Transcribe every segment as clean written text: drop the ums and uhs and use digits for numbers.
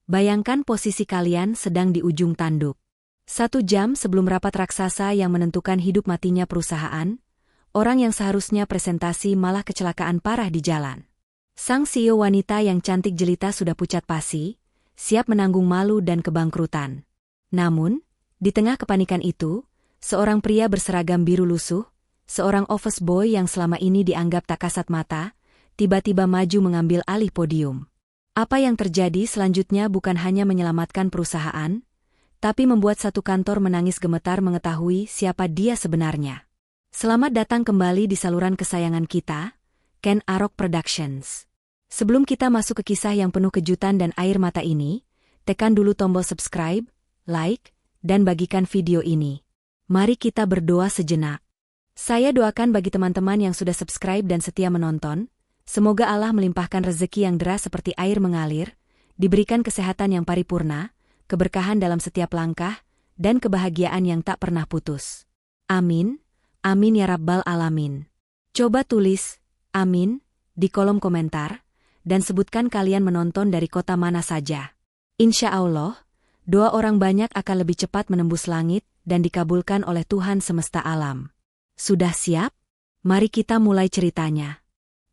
Bayangkan posisi kalian sedang di ujung tanduk. 1 jam sebelum rapat raksasa yang menentukan hidup matinya perusahaan, orang yang seharusnya presentasi malah kecelakaan parah di jalan. Sang CEO wanita yang cantik jelita sudah pucat pasi, siap menanggung malu dan kebangkrutan. Namun, di tengah kepanikan itu, seorang pria berseragam biru lusuh, seorang office boy yang selama ini dianggap tak kasat mata, tiba-tiba maju mengambil alih podium. Apa yang terjadi selanjutnya bukan hanya menyelamatkan perusahaan, tapi membuat satu kantor menangis gemetar mengetahui siapa dia sebenarnya. Selamat datang kembali di saluran kesayangan kita, Ken Arok Productions. Sebelum kita masuk ke kisah yang penuh kejutan dan air mata ini, tekan dulu tombol subscribe, like, dan bagikan video ini. Mari kita berdoa sejenak. Saya doakan bagi teman-teman yang sudah subscribe dan setia menonton, semoga Allah melimpahkan rezeki yang deras seperti air mengalir, diberikan kesehatan yang paripurna, keberkahan dalam setiap langkah, dan kebahagiaan yang tak pernah putus. Amin, amin ya Rabbal Alamin. Coba tulis, amin, di kolom komentar, dan sebutkan kalian menonton dari kota mana saja. Insya Allah, doa orang banyak akan lebih cepat menembus langit dan dikabulkan oleh Tuhan semesta alam. Sudah siap? Mari kita mulai ceritanya.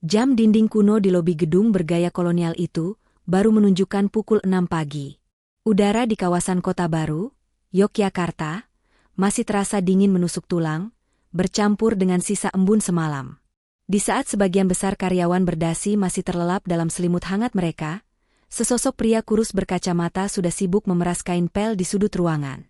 Jam dinding kuno di lobi gedung bergaya kolonial itu baru menunjukkan pukul 6 pagi. Udara di kawasan Kota Baru, Yogyakarta, masih terasa dingin menusuk tulang, bercampur dengan sisa embun semalam. Di saat sebagian besar karyawan berdasi masih terlelap dalam selimut hangat mereka, sesosok pria kurus berkacamata sudah sibuk memeras kain pel di sudut ruangan.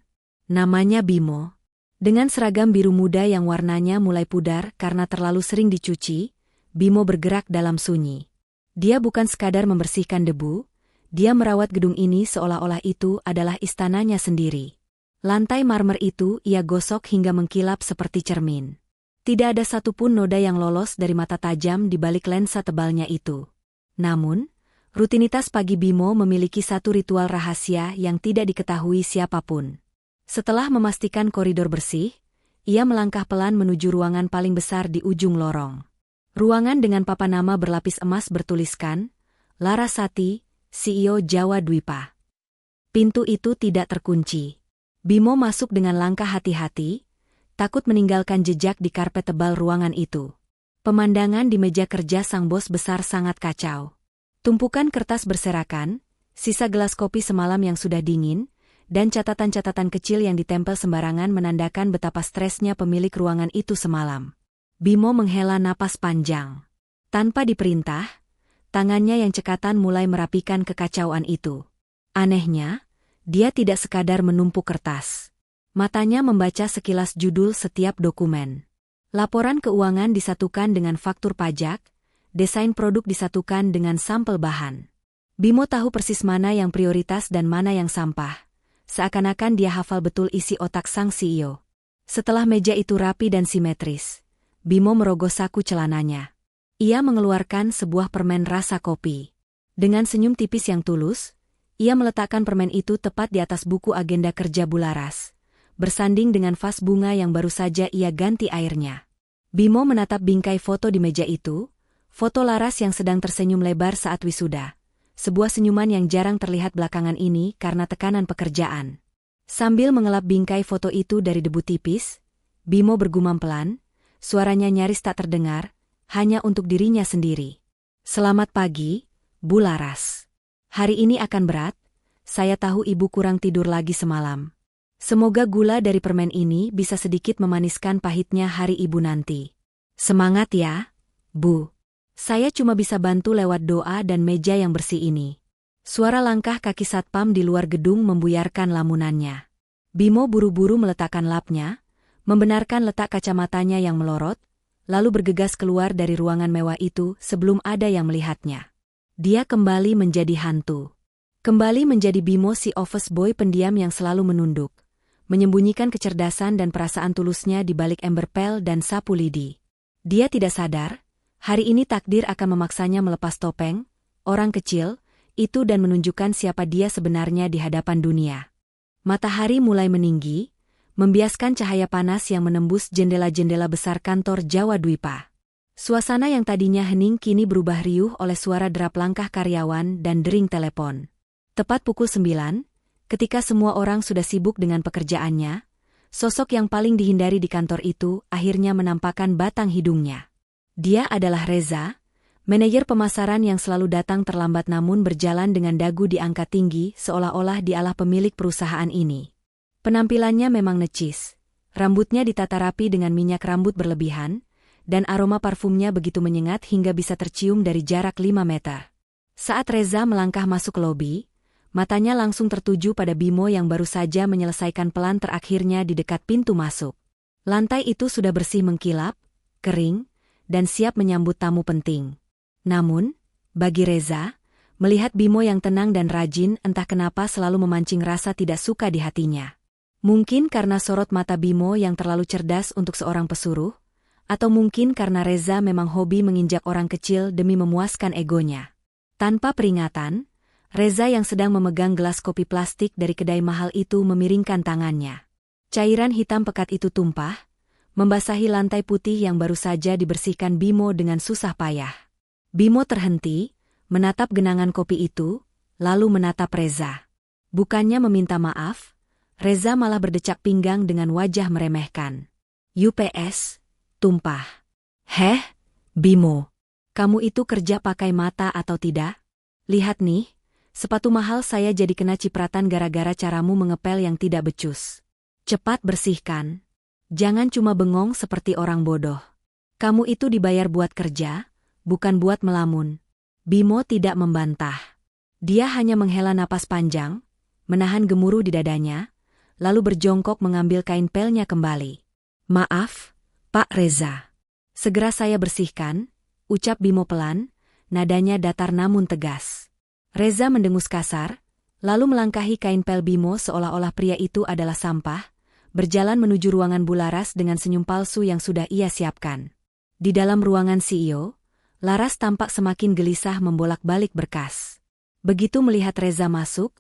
Namanya Bimo. Dengan seragam biru muda yang warnanya mulai pudar karena terlalu sering dicuci, Bimo bergerak dalam sunyi. Dia bukan sekadar membersihkan debu, dia merawat gedung ini seolah-olah itu adalah istananya sendiri. Lantai marmer itu ia gosok hingga mengkilap seperti cermin. Tidak ada satupun noda yang lolos dari mata tajam di balik lensa tebalnya itu. Namun, rutinitas pagi Bimo memiliki satu ritual rahasia yang tidak diketahui siapapun. Setelah memastikan koridor bersih, ia melangkah pelan menuju ruangan paling besar di ujung lorong. Ruangan dengan papan nama berlapis emas bertuliskan, Larasati, CEO Jawa Dwipa. Pintu itu tidak terkunci. Bimo masuk dengan langkah hati-hati, takut meninggalkan jejak di karpet tebal ruangan itu. Pemandangan di meja kerja sang bos besar sangat kacau. Tumpukan kertas berserakan, sisa gelas kopi semalam yang sudah dingin, dan catatan-catatan kecil yang ditempel sembarangan menandakan betapa stresnya pemilik ruangan itu semalam. Bimo menghela napas panjang. Tanpa diperintah, tangannya yang cekatan mulai merapikan kekacauan itu. Anehnya, dia tidak sekadar menumpuk kertas. Matanya membaca sekilas judul setiap dokumen. Laporan keuangan disatukan dengan faktur pajak, desain produk disatukan dengan sampel bahan. Bimo tahu persis mana yang prioritas dan mana yang sampah. Seakan-akan dia hafal betul isi otak sang CEO. Setelah meja itu rapi dan simetris, Bimo merogoh saku celananya. Ia mengeluarkan sebuah permen rasa kopi. Dengan senyum tipis yang tulus, ia meletakkan permen itu tepat di atas buku agenda kerja Bularas, bersanding dengan vas bunga yang baru saja ia ganti airnya. Bimo menatap bingkai foto di meja itu, foto Laras yang sedang tersenyum lebar saat wisuda. Sebuah senyuman yang jarang terlihat belakangan ini karena tekanan pekerjaan. Sambil mengelap bingkai foto itu dari debu tipis, Bimo bergumam pelan, suaranya nyaris tak terdengar, hanya untuk dirinya sendiri. Selamat pagi, Bu Laras. Hari ini akan berat, saya tahu Ibu kurang tidur lagi semalam. Semoga gula dari permen ini bisa sedikit memaniskan pahitnya hari Ibu nanti. Semangat ya, Bu. Saya cuma bisa bantu lewat doa dan meja yang bersih ini. Suara langkah kaki satpam di luar gedung membuyarkan lamunannya. Bimo buru-buru meletakkan lapnya, membenarkan letak kacamatanya yang melorot, lalu bergegas keluar dari ruangan mewah itu sebelum ada yang melihatnya. Dia kembali menjadi hantu. Kembali menjadi Bimo si office boy pendiam yang selalu menunduk, menyembunyikan kecerdasan dan perasaan tulusnya di balik ember pel dan sapu lidi. Dia tidak sadar, hari ini takdir akan memaksanya melepas topeng, orang kecil, itu dan menunjukkan siapa dia sebenarnya di hadapan dunia. Matahari mulai meninggi, membiaskan cahaya panas yang menembus jendela-jendela besar kantor Jawa Dwipa. Suasana yang tadinya hening kini berubah riuh oleh suara derap langkah karyawan dan dering telepon. Tepat pukul 9, ketika semua orang sudah sibuk dengan pekerjaannya, sosok yang paling dihindari di kantor itu akhirnya menampakkan batang hidungnya. Dia adalah Reza, manajer pemasaran yang selalu datang terlambat namun berjalan dengan dagu diangkat tinggi seolah-olah dialah pemilik perusahaan ini. Penampilannya memang necis, rambutnya ditata rapi dengan minyak rambut berlebihan, dan aroma parfumnya begitu menyengat hingga bisa tercium dari jarak 5 meter. Saat Reza melangkah masuk ke lobi, matanya langsung tertuju pada Bimo yang baru saja menyelesaikan pelan terakhirnya di dekat pintu masuk. Lantai itu sudah bersih mengkilap, kering, dan siap menyambut tamu penting. Namun, bagi Reza, melihat Bimo yang tenang dan rajin entah kenapa selalu memancing rasa tidak suka di hatinya. Mungkin karena sorot mata Bimo yang terlalu cerdas untuk seorang pesuruh, atau mungkin karena Reza memang hobi menginjak orang kecil demi memuaskan egonya. Tanpa peringatan, Reza yang sedang memegang gelas kopi plastik dari kedai mahal itu memiringkan tangannya. Cairan hitam pekat itu tumpah, membasahi lantai putih yang baru saja dibersihkan Bimo dengan susah payah. Bimo terhenti, menatap genangan kopi itu, lalu menatap Reza. Bukannya meminta maaf, Reza malah berdecak pinggang dengan wajah meremehkan. UPS, tumpah. Heh, Bimo, kamu itu kerja pakai mata atau tidak? Lihat nih, sepatu mahal saya jadi kena cipratan gara-gara caramu mengepel yang tidak becus. Cepat bersihkan. Jangan cuma bengong seperti orang bodoh. Kamu itu dibayar buat kerja, bukan buat melamun. Bimo tidak membantah. Dia hanya menghela napas panjang, menahan gemuruh di dadanya, lalu berjongkok mengambil kain pelnya kembali. Maaf, Pak Reza. Segera saya bersihkan, ucap Bimo pelan, nadanya datar namun tegas. Reza mendengus kasar, lalu melangkahi kain pel Bimo seolah-olah pria itu adalah sampah, berjalan menuju ruangan Bularas dengan senyum palsu yang sudah ia siapkan. Di dalam ruangan CEO, Laras tampak semakin gelisah membolak-balik berkas. Begitu melihat Reza masuk,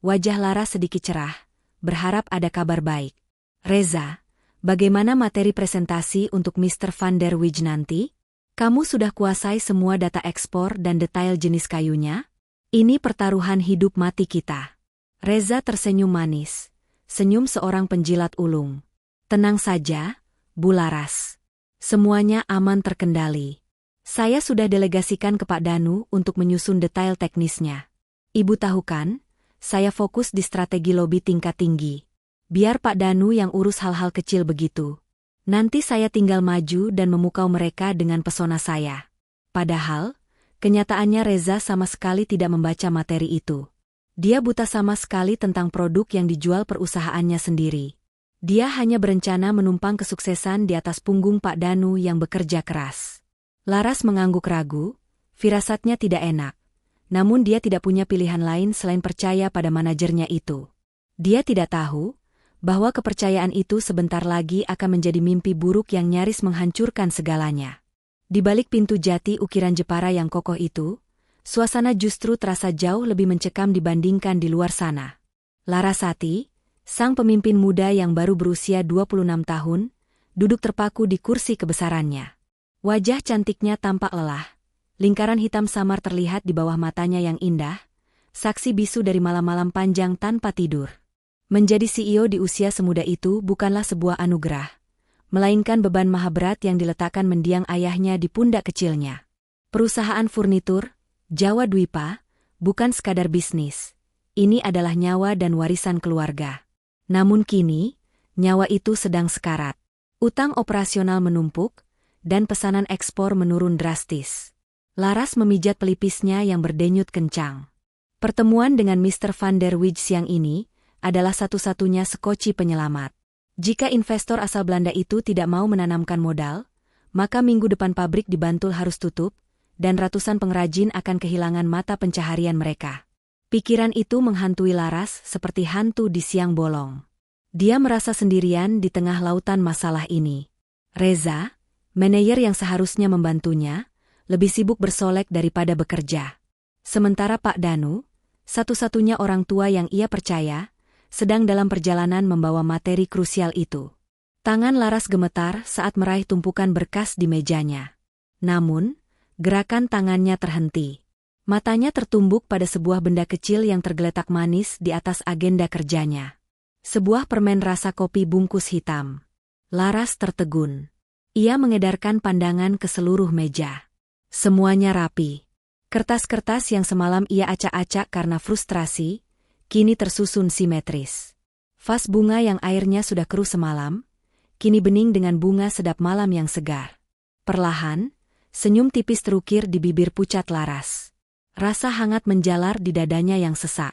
wajah Laras sedikit cerah, berharap ada kabar baik. Reza, bagaimana materi presentasi untuk Mr. Van der Wijk nanti? Kamu sudah kuasai semua data ekspor dan detail jenis kayunya? Ini pertaruhan hidup mati kita. Reza tersenyum manis. Senyum seorang penjilat ulung. Tenang saja, Bularas. Semuanya aman terkendali. Saya sudah delegasikan ke Pak Danu untuk menyusun detail teknisnya. Ibu tahu kan, saya fokus di strategi lobi tingkat tinggi. Biar Pak Danu yang urus hal-hal kecil begitu. Nanti saya tinggal maju dan memukau mereka dengan pesona saya. Padahal, kenyataannya Reza sama sekali tidak membaca materi itu. Dia buta sama sekali tentang produk yang dijual perusahaannya sendiri. Dia hanya berencana menumpang kesuksesan di atas punggung Pak Danu yang bekerja keras. Laras mengangguk ragu, firasatnya tidak enak. Namun dia tidak punya pilihan lain selain percaya pada manajernya itu. Dia tidak tahu bahwa kepercayaan itu sebentar lagi akan menjadi mimpi buruk yang nyaris menghancurkan segalanya. Di balik pintu jati ukiran Jepara yang kokoh itu, suasana justru terasa jauh lebih mencekam dibandingkan di luar sana. Larasati, sang pemimpin muda yang baru berusia 26 tahun, duduk terpaku di kursi kebesarannya. Wajah cantiknya tampak lelah. Lingkaran hitam samar terlihat di bawah matanya yang indah, saksi bisu dari malam-malam panjang tanpa tidur. Menjadi CEO di usia semuda itu bukanlah sebuah anugerah, melainkan beban maha berat yang diletakkan mendiang ayahnya di pundak kecilnya. Perusahaan furnitur Jawa Dwipa, bukan sekadar bisnis. Ini adalah nyawa dan warisan keluarga. Namun kini, nyawa itu sedang sekarat. Utang operasional menumpuk, dan pesanan ekspor menurun drastis. Laras memijat pelipisnya yang berdenyut kencang. Pertemuan dengan Mr. Van der Wijk siang ini adalah satu-satunya sekoci penyelamat. Jika investor asal Belanda itu tidak mau menanamkan modal, maka minggu depan pabrik di Bantul harus tutup, dan ratusan pengrajin akan kehilangan mata pencaharian mereka. Pikiran itu menghantui Laras seperti hantu di siang bolong. Dia merasa sendirian di tengah lautan masalah ini. Reza, manajer yang seharusnya membantunya, lebih sibuk bersolek daripada bekerja. Sementara Pak Danu, satu-satunya orang tua yang ia percaya, sedang dalam perjalanan membawa materi krusial itu. Tangan Laras gemetar saat meraih tumpukan berkas di mejanya. Namun, gerakan tangannya terhenti. Matanya tertumbuk pada sebuah benda kecil yang tergeletak manis di atas agenda kerjanya. Sebuah permen rasa kopi bungkus hitam. Laras tertegun. Ia mengedarkan pandangan ke seluruh meja. Semuanya rapi. Kertas-kertas yang semalam ia acak-acak karena frustrasi, kini tersusun simetris. Vas bunga yang airnya sudah keruh semalam, kini bening dengan bunga sedap malam yang segar. Perlahan, senyum tipis terukir di bibir pucat Laras. Rasa hangat menjalar di dadanya yang sesak.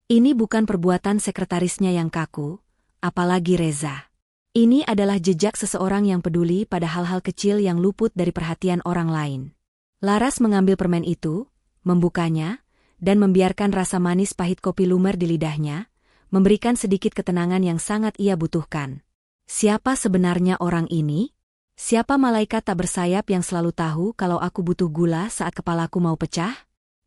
Ini bukan perbuatan sekretarisnya yang kaku, apalagi Reza. Ini adalah jejak seseorang yang peduli pada hal-hal kecil yang luput dari perhatian orang lain. Laras mengambil permen itu, membukanya, dan membiarkan rasa manis pahit kopi lumer di lidahnya, memberikan sedikit ketenangan yang sangat ia butuhkan. Siapa sebenarnya orang ini? Siapa malaikat tak bersayap yang selalu tahu kalau aku butuh gula saat kepalaku mau pecah?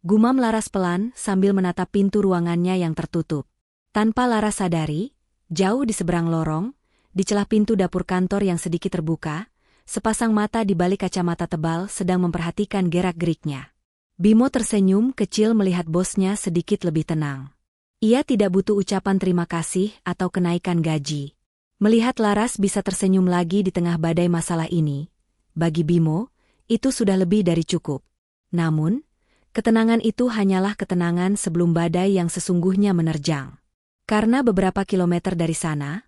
Gumam Laras pelan sambil menatap pintu ruangannya yang tertutup. Tanpa Laras sadari, jauh di seberang lorong, di celah pintu dapur kantor yang sedikit terbuka, sepasang mata di balik kacamata tebal sedang memperhatikan gerak-geriknya. Bimo tersenyum kecil melihat bosnya sedikit lebih tenang. Ia tidak butuh ucapan terima kasih atau kenaikan gaji. Melihat Laras bisa tersenyum lagi di tengah badai masalah ini, bagi Bimo, itu sudah lebih dari cukup. Namun, ketenangan itu hanyalah ketenangan sebelum badai yang sesungguhnya menerjang. Karena beberapa kilometer dari sana,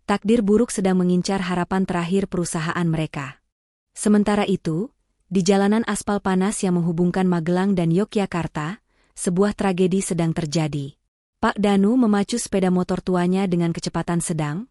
takdir buruk sedang mengincar harapan terakhir perusahaan mereka. Sementara itu, di jalanan aspal panas yang menghubungkan Magelang dan Yogyakarta, sebuah tragedi sedang terjadi. Pak Danu memacu sepeda motor tuanya dengan kecepatan sedang.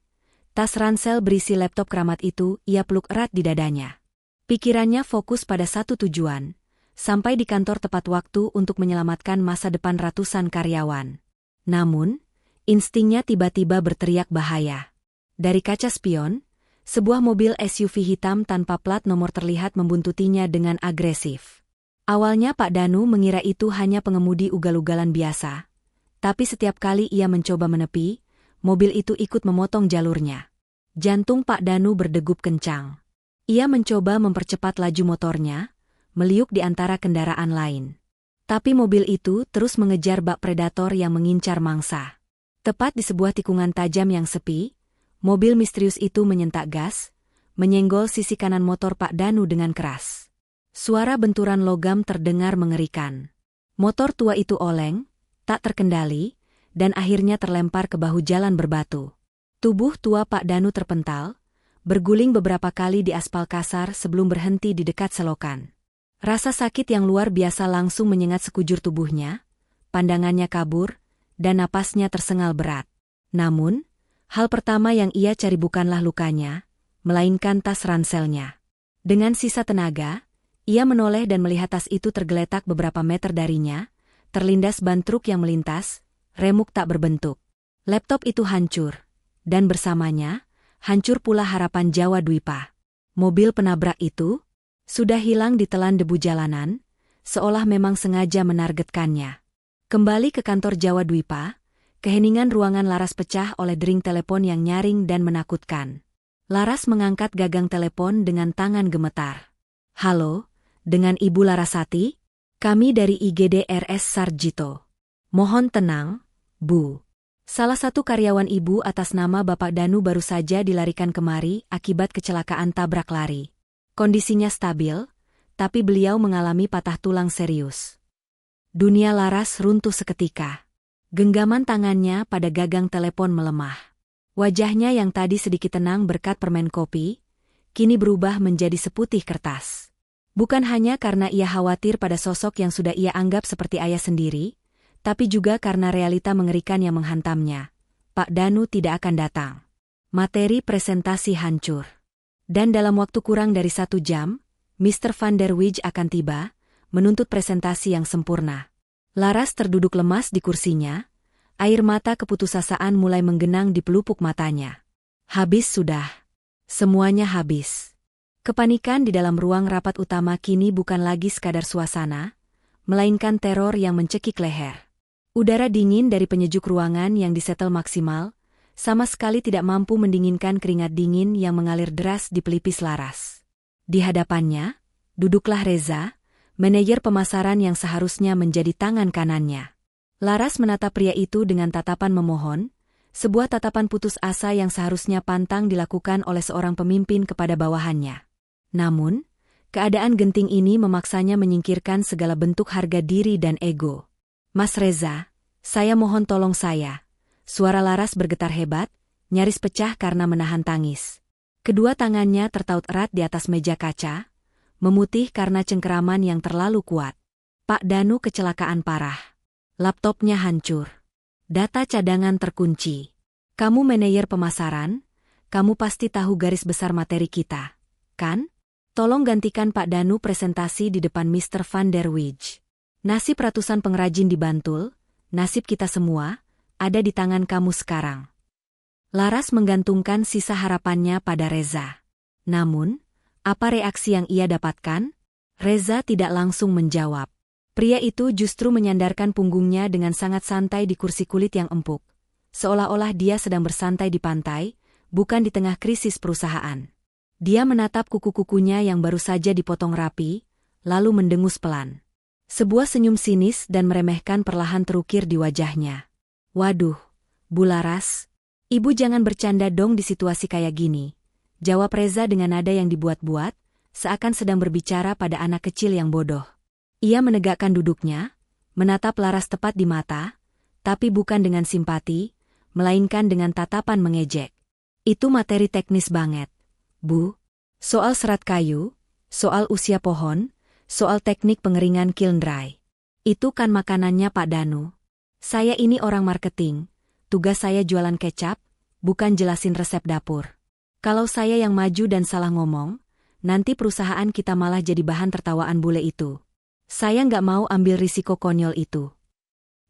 Tas ransel berisi laptop keramat itu ia peluk erat di dadanya. Pikirannya fokus pada satu tujuan, sampai di kantor tepat waktu untuk menyelamatkan masa depan ratusan karyawan. Namun, instingnya tiba-tiba berteriak bahaya. Dari kaca spion, sebuah mobil SUV hitam tanpa plat nomor terlihat membuntutinya dengan agresif. Awalnya Pak Danu mengira itu hanya pengemudi ugal-ugalan biasa. Tapi setiap kali ia mencoba menepi, mobil itu ikut memotong jalurnya. Jantung Pak Danu berdegup kencang. Ia mencoba mempercepat laju motornya, meliuk di antara kendaraan lain. Tapi mobil itu terus mengejar bak predator yang mengincar mangsa. Tepat di sebuah tikungan tajam yang sepi, mobil misterius itu menyentak gas, menyenggol sisi kanan motor Pak Danu dengan keras. Suara benturan logam terdengar mengerikan. Motor tua itu oleng, tak terkendali, dan akhirnya terlempar ke bahu jalan berbatu. Tubuh tua Pak Danu terpental, berguling beberapa kali di aspal kasar sebelum berhenti di dekat selokan. Rasa sakit yang luar biasa langsung menyengat sekujur tubuhnya, pandangannya kabur, dan napasnya tersengal berat. Namun, hal pertama yang ia cari bukanlah lukanya, melainkan tas ranselnya. Dengan sisa tenaga, ia menoleh dan melihat tas itu tergeletak beberapa meter darinya, terlindas ban truk yang melintas, remuk tak berbentuk. Laptop itu hancur, dan bersamanya, hancur pula harapan Jawa Dwipa. Mobil penabrak itu sudah hilang ditelan debu jalanan, seolah memang sengaja menargetkannya. Kembali ke kantor Jawa Dwipa, keheningan ruangan Laras pecah oleh dering telepon yang nyaring dan menakutkan. Laras mengangkat gagang telepon dengan tangan gemetar. "Halo, dengan Ibu Larasati? Kami dari IGD RS Sarjito. Mohon tenang, Bu. Salah satu karyawan Ibu atas nama Bapak Danu baru saja dilarikan kemari akibat kecelakaan tabrak lari. Kondisinya stabil, tapi beliau mengalami patah tulang serius." Dunia Laras runtuh seketika. Genggaman tangannya pada gagang telepon melemah. Wajahnya yang tadi sedikit tenang berkat permen kopi, kini berubah menjadi seputih kertas. Bukan hanya karena ia khawatir pada sosok yang sudah ia anggap seperti ayah sendiri, tapi juga karena realita mengerikan yang menghantamnya. Pak Danu tidak akan datang. Materi presentasi hancur. Dan dalam waktu kurang dari 1 jam, Mr. Van der Wijk akan tiba, menuntut presentasi yang sempurna. Laras terduduk lemas di kursinya, air mata keputusasaan mulai menggenang di pelupuk matanya. Habis sudah. Semuanya habis. Kepanikan di dalam ruang rapat utama kini bukan lagi sekadar suasana, melainkan teror yang mencekik leher. Udara dingin dari penyejuk ruangan yang disetel maksimal, sama sekali tidak mampu mendinginkan keringat dingin yang mengalir deras di pelipis Laras. Di hadapannya, duduklah Reza, manajer pemasaran yang seharusnya menjadi tangan kanannya. Laras menatap pria itu dengan tatapan memohon, sebuah tatapan putus asa yang seharusnya pantang dilakukan oleh seorang pemimpin kepada bawahannya. Namun, keadaan genting ini memaksanya menyingkirkan segala bentuk harga diri dan ego. "Mas Reza, saya mohon tolong saya." Suara Laras bergetar hebat, nyaris pecah karena menahan tangis. Kedua tangannya tertaut erat di atas meja kaca, memutih karena cengkeraman yang terlalu kuat. "Pak Danu kecelakaan parah. Laptopnya hancur. Data cadangan terkunci. Kamu manajer pemasaran, kamu pasti tahu garis besar materi kita, kan? Tolong gantikan Pak Danu presentasi di depan Mr. Van der Wijs. Nasib ratusan pengrajin di Bantul, nasib kita semua, ada di tangan kamu sekarang." Laras menggantungkan sisa harapannya pada Reza. Namun, apa reaksi yang ia dapatkan? Reza tidak langsung menjawab. Pria itu justru menyandarkan punggungnya dengan sangat santai di kursi kulit yang empuk, seolah-olah dia sedang bersantai di pantai, bukan di tengah krisis perusahaan. Dia menatap kuku-kukunya yang baru saja dipotong rapi, lalu mendengus pelan. Sebuah senyum sinis dan meremehkan perlahan terukir di wajahnya. "Waduh, Bu Laras, Ibu jangan bercanda dong di situasi kayak gini," jawab Reza dengan nada yang dibuat-buat, seakan sedang berbicara pada anak kecil yang bodoh. Ia menegakkan duduknya, menatap Laras tepat di mata, tapi bukan dengan simpati, melainkan dengan tatapan mengejek. "Itu materi teknis banget, Bu. Soal serat kayu, soal usia pohon, soal teknik pengeringan kiln dry. Itu kan makanannya Pak Danu. Saya ini orang marketing, tugas saya jualan kecap, bukan jelasin resep dapur. Kalau saya yang maju dan salah ngomong, nanti perusahaan kita malah jadi bahan tertawaan bule itu. Saya nggak mau ambil risiko konyol itu."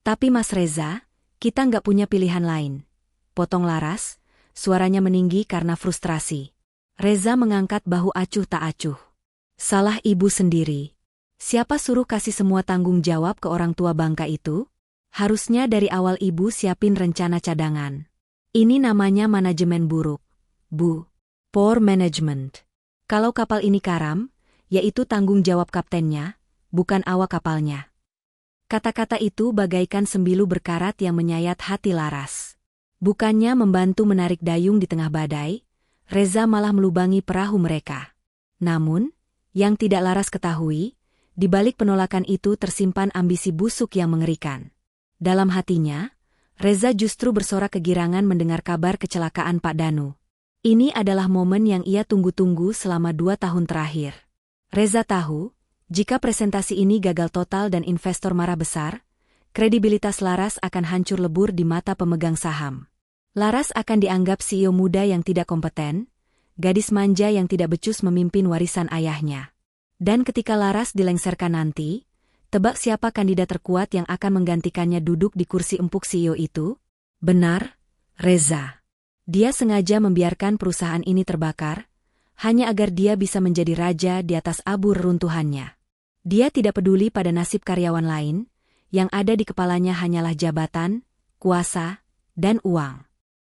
"Tapi Mas Reza, kita nggak punya pilihan lain," potong Laras, suaranya meninggi karena frustrasi. Reza mengangkat bahu acuh tak acuh. "Salah ibu sendiri. Siapa suruh kasih semua tanggung jawab ke orang tua bangka itu? Harusnya dari awal ibu siapin rencana cadangan. Ini namanya manajemen buruk, Bu. Poor management. Kalau kapal ini karam, yaitu tanggung jawab kaptennya, bukan awak kapalnya." Kata-kata itu bagaikan sembilu berkarat yang menyayat hati Laras. Bukannya membantu menarik dayung di tengah badai, Reza malah melubangi perahu mereka. Namun, yang tidak Laras ketahui, di balik penolakan itu tersimpan ambisi busuk yang mengerikan. Dalam hatinya, Reza justru bersorak kegirangan mendengar kabar kecelakaan Pak Danu. Ini adalah momen yang ia tunggu-tunggu selama 2 tahun terakhir. Reza tahu, jika presentasi ini gagal total dan investor marah besar, kredibilitas Laras akan hancur lebur di mata pemegang saham. Laras akan dianggap CEO muda yang tidak kompeten, gadis manja yang tidak becus memimpin warisan ayahnya. Dan ketika Laras dilengserkan nanti, tebak siapa kandidat terkuat yang akan menggantikannya duduk di kursi empuk CEO itu? Benar, Reza. Dia sengaja membiarkan perusahaan ini terbakar, hanya agar dia bisa menjadi raja di atas abu reruntuhannya. Dia tidak peduli pada nasib karyawan lain, yang ada di kepalanya hanyalah jabatan, kuasa, dan uang.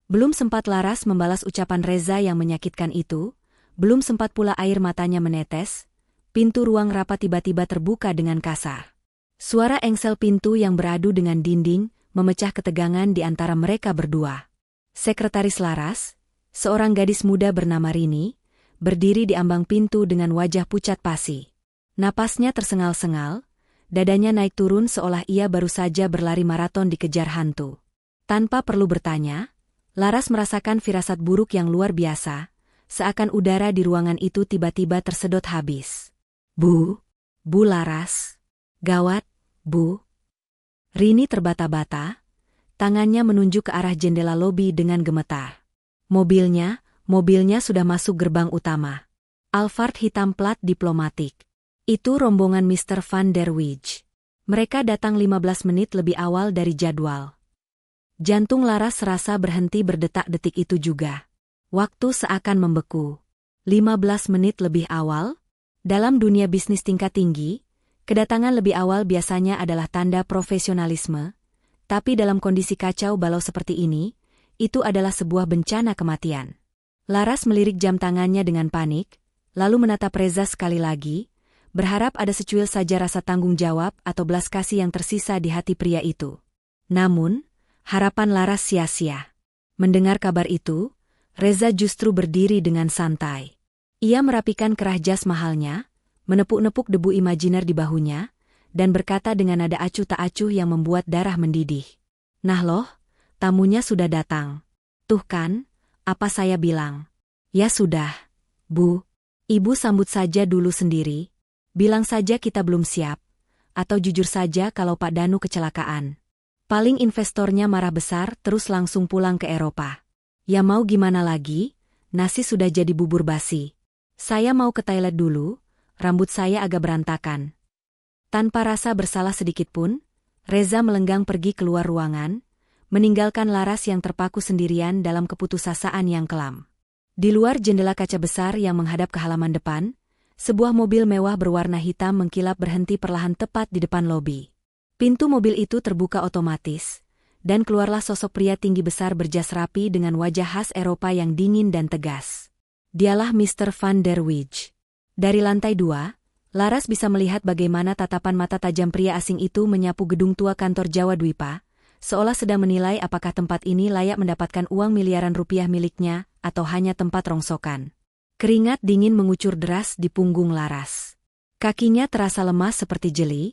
Belum sempat Laras membalas ucapan Reza yang menyakitkan itu, belum sempat pula air matanya menetes, pintu ruang rapat tiba-tiba terbuka dengan kasar. Suara engsel pintu yang beradu dengan dinding memecah ketegangan di antara mereka berdua. Sekretaris Laras, seorang gadis muda bernama Rini, berdiri di ambang pintu dengan wajah pucat pasi. Napasnya tersengal-sengal, dadanya naik turun seolah ia baru saja berlari maraton dikejar hantu. Tanpa perlu bertanya, Laras merasakan firasat buruk yang luar biasa, seakan udara di ruangan itu tiba-tiba tersedot habis. Bu Laras. Gawat, Bu." Rini terbata-bata, tangannya menunjuk ke arah jendela lobi dengan gemetar. Mobilnya sudah masuk gerbang utama. Alphard hitam plat diplomatik. Itu rombongan Mr. Van der Wijs. Mereka datang 15 menit lebih awal dari jadwal. Jantung Laras serasa berhenti berdetak detik itu juga. Waktu seakan membeku. 15 menit lebih awal? Dalam dunia bisnis tingkat tinggi, kedatangan lebih awal biasanya adalah tanda profesionalisme, tapi dalam kondisi kacau balau seperti ini, itu adalah sebuah bencana kematian. Laras melirik jam tangannya dengan panik, lalu menatap Reza sekali lagi, berharap ada secuil saja rasa tanggung jawab atau belas kasih yang tersisa di hati pria itu. Namun, harapan Laras sia-sia. Mendengar kabar itu, Reza justru berdiri dengan santai. Ia merapikan kerah jas mahalnya, menepuk-nepuk debu imajiner di bahunya, dan berkata dengan nada acuh tak acuh yang membuat darah mendidih. Nah loh, tamunya sudah datang. Tuh kan, apa saya bilang? Ya sudah, Bu. Ibu sambut saja dulu sendiri. Bilang saja kita belum siap. Atau jujur saja kalau Pak Danu kecelakaan. Paling investornya marah besar terus langsung pulang ke Eropa. Ya mau gimana lagi, nasi sudah jadi bubur basi. Saya mau ke toilet dulu, rambut saya agak berantakan. Tanpa rasa bersalah sedikitpun, Reza melenggang pergi keluar ruangan, meninggalkan Laras yang terpaku sendirian dalam keputusasaan yang kelam. Di luar jendela kaca besar yang menghadap ke halaman depan, sebuah mobil mewah berwarna hitam mengkilap berhenti perlahan tepat di depan lobi. Pintu mobil itu terbuka otomatis, dan keluarlah sosok pria tinggi besar berjas rapi dengan wajah khas Eropa yang dingin dan tegas. Dialah Mr. Van der Wijs. Dari lantai 2, Laras bisa melihat bagaimana tatapan mata tajam pria asing itu menyapu gedung tua kantor Jawa Dwipa, seolah sedang menilai apakah tempat ini layak mendapatkan uang miliaran rupiah miliknya atau hanya tempat rongsokan. Keringat dingin mengucur deras di punggung Laras. Kakinya terasa lemas seperti jeli,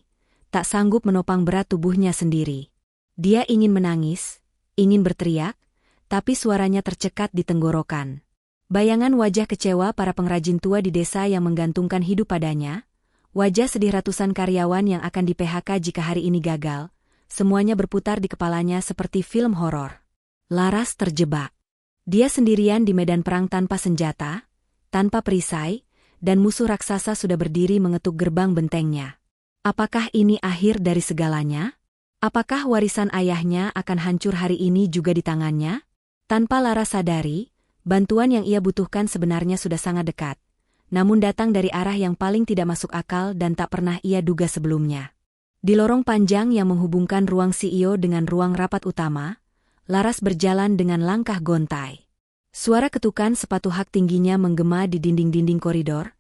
tak sanggup menopang berat tubuhnya sendiri. Dia ingin menangis, ingin berteriak, tapi suaranya tercekat di tenggorokan. Bayangan wajah kecewa para pengrajin tua di desa yang menggantungkan hidup padanya, wajah sedih ratusan karyawan yang akan di-PHK jika hari ini gagal, semuanya berputar di kepalanya seperti film horor. Laras terjebak. Dia sendirian di medan perang tanpa senjata, tanpa perisai, dan musuh raksasa sudah berdiri mengetuk gerbang bentengnya. Apakah ini akhir dari segalanya? Apakah warisan ayahnya akan hancur hari ini juga di tangannya? Tanpa Laras sadari, bantuan yang ia butuhkan sebenarnya sudah sangat dekat, namun datang dari arah yang paling tidak masuk akal dan tak pernah ia duga sebelumnya. Di lorong panjang yang menghubungkan ruang CEO dengan ruang rapat utama, Laras berjalan dengan langkah gontai. Suara ketukan sepatu hak tingginya menggema di dinding-dinding koridor,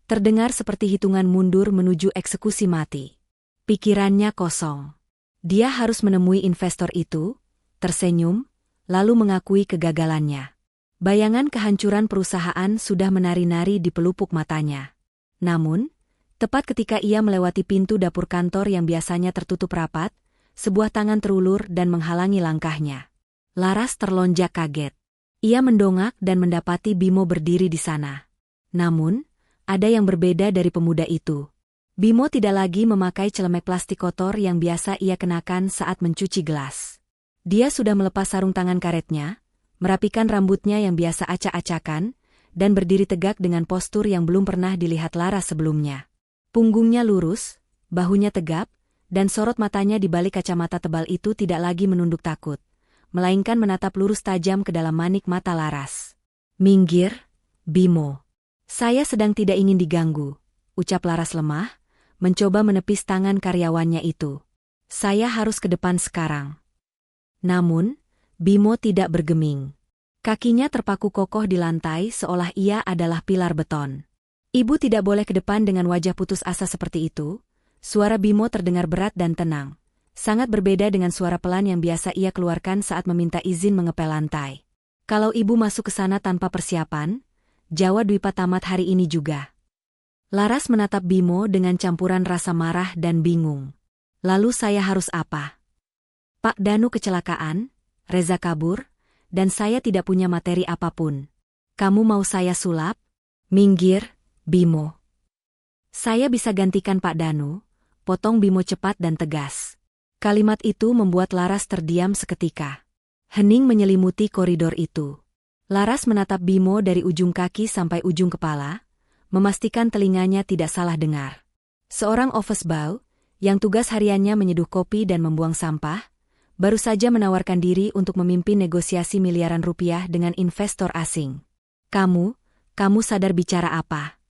terdengar seperti hitungan mundur menuju eksekusi mati. Pikirannya kosong. Dia harus menemui investor itu, tersenyum, lalu mengakui kegagalannya. Bayangan kehancuran perusahaan sudah menari-nari di pelupuk matanya. Namun, tepat ketika ia melewati pintu dapur kantor yang biasanya tertutup rapat, sebuah tangan terulur dan menghalangi langkahnya. Laras terlonjak kaget. Ia mendongak dan mendapati Bimo berdiri di sana. Namun, ada yang berbeda dari pemuda itu. Bimo tidak lagi memakai celemek plastik kotor yang biasa ia kenakan saat mencuci gelas. Dia sudah melepas sarung tangan karetnya, merapikan rambutnya yang biasa acak-acakan, dan berdiri tegak dengan postur yang belum pernah dilihat Laras sebelumnya. Punggungnya lurus, bahunya tegap, dan sorot matanya di balik kacamata tebal itu tidak lagi menunduk takut, melainkan menatap lurus tajam ke dalam manik mata Laras. "Minggir, Bimo. Saya sedang tidak ingin diganggu," ucap Laras lemah, mencoba menepis tangan karyawannya itu. "Saya harus ke depan sekarang." Namun, Bimo tidak bergeming. Kakinya terpaku kokoh di lantai seolah ia adalah pilar beton. "Ibu tidak boleh ke depan dengan wajah putus asa seperti itu." Suara Bimo terdengar berat dan tenang. Sangat berbeda dengan suara pelan yang biasa ia keluarkan saat meminta izin mengepel lantai. "Kalau ibu masuk ke sana tanpa persiapan, Jawa Dwipa tamat hari ini juga." Laras menatap Bimo dengan campuran rasa marah dan bingung. "Lalu saya harus apa? Pak Danu kecelakaan, Reza kabur, dan saya tidak punya materi apapun. Kamu mau saya sulap?" "Minggir, Bimo. Saya bisa gantikan Pak Danu," potong Bimo cepat dan tegas. Kalimat itu membuat Laras terdiam seketika. Hening menyelimuti koridor itu. Laras menatap Bimo dari ujung kaki sampai ujung kepala, memastikan telinganya tidak salah dengar. Seorang office boy, yang tugas hariannya menyeduh kopi dan membuang sampah, baru saja menawarkan diri untuk memimpin negosiasi miliaran rupiah dengan investor asing. Kamu sadar bicara apa?"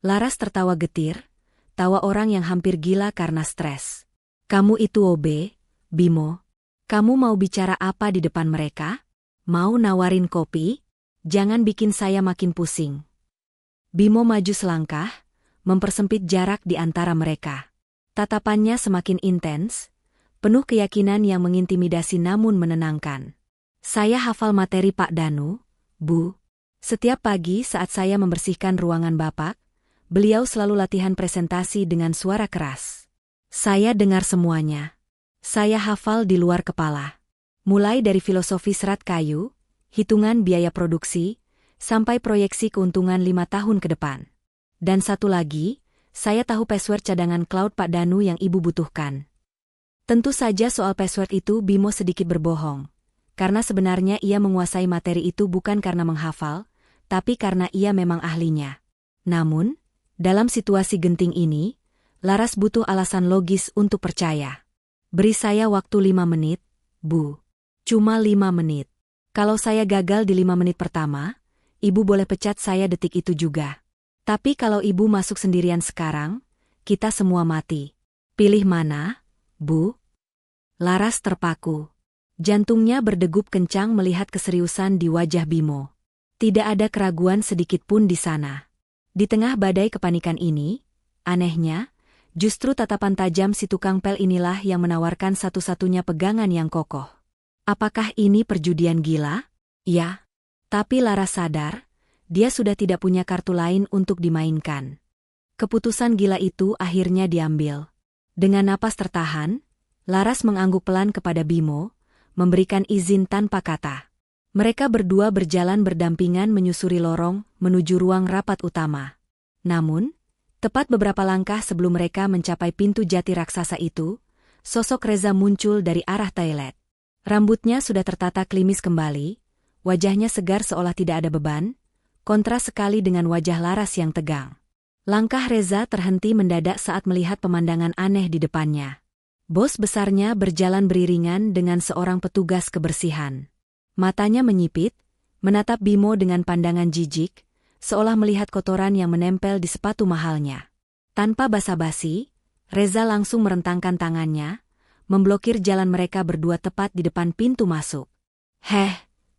Laras tertawa getir, tawa orang yang hampir gila karena stres. "Kamu itu OB, Bimo. Kamu mau bicara apa di depan mereka? Mau nawarin kopi? Jangan bikin saya makin pusing." Bimo maju selangkah, mempersempit jarak di antara mereka. Tatapannya semakin intens, penuh keyakinan yang mengintimidasi namun menenangkan. Saya hafal materi Pak Danu, Bu. Setiap pagi saat saya membersihkan ruangan Bapak, beliau selalu latihan presentasi dengan suara keras. Saya dengar semuanya. Saya hafal di luar kepala. Mulai dari filosofi serat kayu, hitungan biaya produksi, sampai proyeksi keuntungan 5 tahun ke depan. Dan satu lagi, saya tahu password cadangan cloud Pak Danu yang Ibu butuhkan. Tentu saja soal password itu Bimo sedikit berbohong, karena sebenarnya ia menguasai materi itu bukan karena menghafal, tapi karena ia memang ahlinya. Namun, dalam situasi genting ini, Laras butuh alasan logis untuk percaya. Beri saya waktu 5 menit, Bu. Cuma 5 menit. Kalau saya gagal di 5 menit pertama, Ibu boleh pecat saya detik itu juga. Tapi kalau Ibu masuk sendirian sekarang, kita semua mati. Pilih mana, Bu? Laras terpaku. Jantungnya berdegup kencang melihat keseriusan di wajah Bimo. Tidak ada keraguan sedikit pun di sana. Di tengah badai kepanikan ini, anehnya, justru tatapan tajam si tukang pel inilah yang menawarkan satu-satunya pegangan yang kokoh. Apakah ini perjudian gila? Ya. Tapi Laras sadar, dia sudah tidak punya kartu lain untuk dimainkan. Keputusan gila itu akhirnya diambil. Dengan napas tertahan, Laras mengangguk pelan kepada Bimo, memberikan izin tanpa kata. Mereka berdua berjalan berdampingan menyusuri lorong menuju ruang rapat utama. Namun, tepat beberapa langkah sebelum mereka mencapai pintu jati raksasa itu, sosok Reza muncul dari arah toilet. Rambutnya sudah tertata klimis kembali, wajahnya segar seolah tidak ada beban, kontras sekali dengan wajah Laras yang tegang. Langkah Reza terhenti mendadak saat melihat pemandangan aneh di depannya. Bos besarnya berjalan beriringan dengan seorang petugas kebersihan. Matanya menyipit, menatap Bimo dengan pandangan jijik, seolah melihat kotoran yang menempel di sepatu mahalnya. Tanpa basa-basi, Reza langsung merentangkan tangannya, memblokir jalan mereka berdua tepat di depan pintu masuk.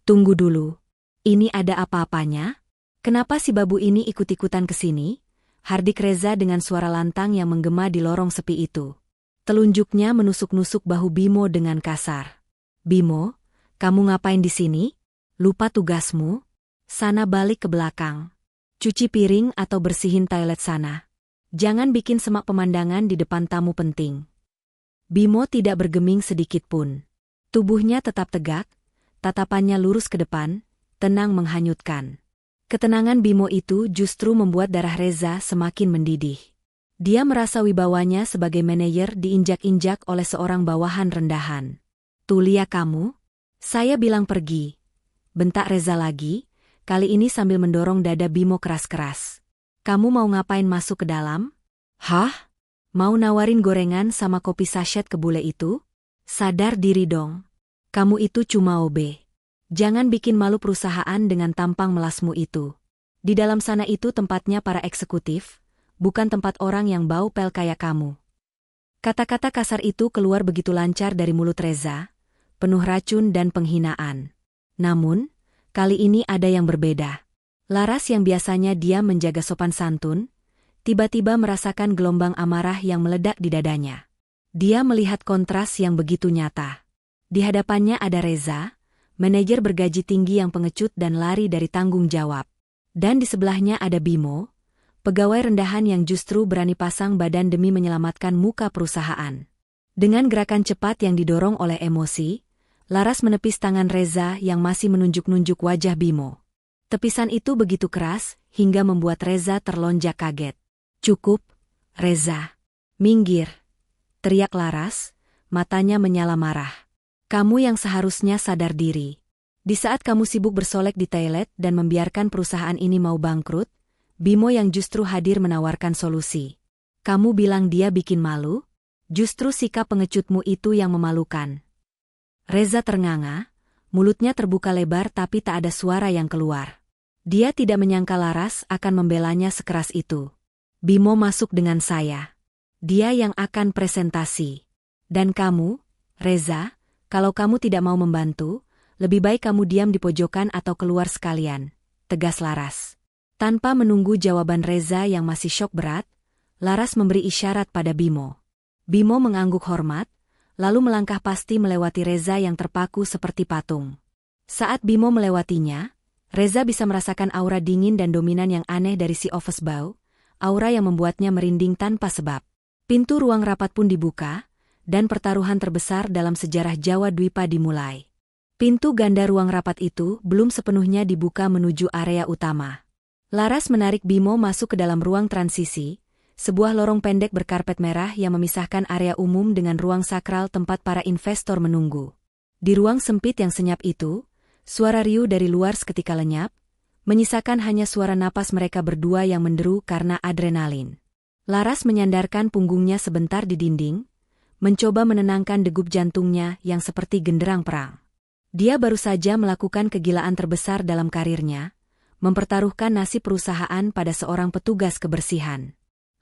Tunggu dulu. Ini ada apa-apanya? Kenapa si babu ini ikut-ikutan ke sini? Hardik Reza dengan suara lantang yang menggema di lorong sepi itu. Telunjuknya menusuk-nusuk bahu Bimo dengan kasar. Bimo, kamu ngapain di sini? Lupa tugasmu? Sana balik ke belakang. Cuci piring atau bersihin toilet sana. Jangan bikin semak pemandangan di depan tamu penting. Bimo tidak bergeming sedikit pun. Tubuhnya tetap tegak, tatapannya lurus ke depan, tenang menghanyutkan. Ketenangan Bimo itu justru membuat darah Reza semakin mendidih. Dia merasa wibawanya sebagai manajer diinjak-injak oleh seorang bawahan rendahan. Tulia kamu? Saya bilang pergi. Bentak Reza lagi, kali ini sambil mendorong dada Bimo keras-keras. Kamu mau ngapain masuk ke dalam? Hah? Mau nawarin gorengan sama kopi sachet ke bule itu? Sadar diri dong. Kamu itu cuma OB. Jangan bikin malu perusahaan dengan tampang melasmu itu. Di dalam sana itu tempatnya para eksekutif, bukan tempat orang yang bau pel kayak kamu. Kata-kata kasar itu keluar begitu lancar dari mulut Reza, penuh racun dan penghinaan. Namun, kali ini ada yang berbeda. Laras yang biasanya dia menjaga sopan santun, tiba-tiba merasakan gelombang amarah yang meledak di dadanya. Dia melihat kontras yang begitu nyata. Di hadapannya ada Reza, manajer bergaji tinggi yang pengecut dan lari dari tanggung jawab. Dan di sebelahnya ada Bimo, pegawai rendahan yang justru berani pasang badan demi menyelamatkan muka perusahaan. Dengan gerakan cepat yang didorong oleh emosi, Laras menepis tangan Reza yang masih menunjuk-nunjuk wajah Bimo. Tepisan itu begitu keras, hingga membuat Reza terlonjak kaget. Cukup, Reza. Minggir, teriak Laras, matanya menyala marah. Kamu yang seharusnya sadar diri. Di saat kamu sibuk bersolek di toilet dan membiarkan perusahaan ini mau bangkrut, Bimo yang justru hadir menawarkan solusi. Kamu bilang dia bikin malu? Justru sikap pengecutmu itu yang memalukan. Reza ternganga, mulutnya terbuka lebar tapi tak ada suara yang keluar. Dia tidak menyangka Laras akan membelanya sekeras itu. Bimo masuk dengan saya. Dia yang akan presentasi. Dan kamu, Reza, kalau kamu tidak mau membantu, lebih baik kamu diam di pojokan atau keluar sekalian, tegas Laras. Tanpa menunggu jawaban Reza yang masih syok berat, Laras memberi isyarat pada Bimo. Bimo mengangguk hormat, lalu melangkah pasti melewati Reza yang terpaku seperti patung. Saat Bimo melewatinya, Reza bisa merasakan aura dingin dan dominan yang aneh dari si Ovesbau, aura yang membuatnya merinding tanpa sebab. Pintu ruang rapat pun dibuka, dan pertaruhan terbesar dalam sejarah Jawa Dwipa dimulai. Pintu ganda ruang rapat itu belum sepenuhnya dibuka menuju area utama. Laras menarik Bimo masuk ke dalam ruang transisi, sebuah lorong pendek berkarpet merah yang memisahkan area umum dengan ruang sakral tempat para investor menunggu. Di ruang sempit yang senyap itu, suara riuh dari luar seketika lenyap, menyisakan hanya suara napas mereka berdua yang menderu karena adrenalin. Laras menyandarkan punggungnya sebentar di dinding, mencoba menenangkan degup jantungnya yang seperti genderang perang. Dia baru saja melakukan kegilaan terbesar dalam karirnya, mempertaruhkan nasib perusahaan pada seorang petugas kebersihan.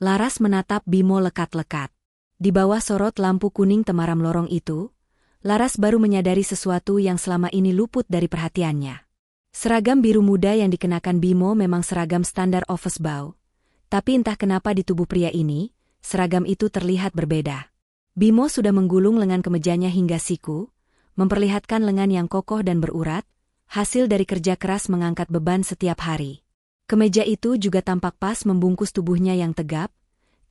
Laras menatap Bimo lekat-lekat. Di bawah sorot lampu kuning temaram lorong itu, Laras baru menyadari sesuatu yang selama ini luput dari perhatiannya. Seragam biru muda yang dikenakan Bimo memang seragam standar Ovesbau, tapi entah kenapa di tubuh pria ini, seragam itu terlihat berbeda. Bimo sudah menggulung lengan kemejanya hingga siku, memperlihatkan lengan yang kokoh dan berurat, hasil dari kerja keras mengangkat beban setiap hari. Kemeja itu juga tampak pas membungkus tubuhnya yang tegap,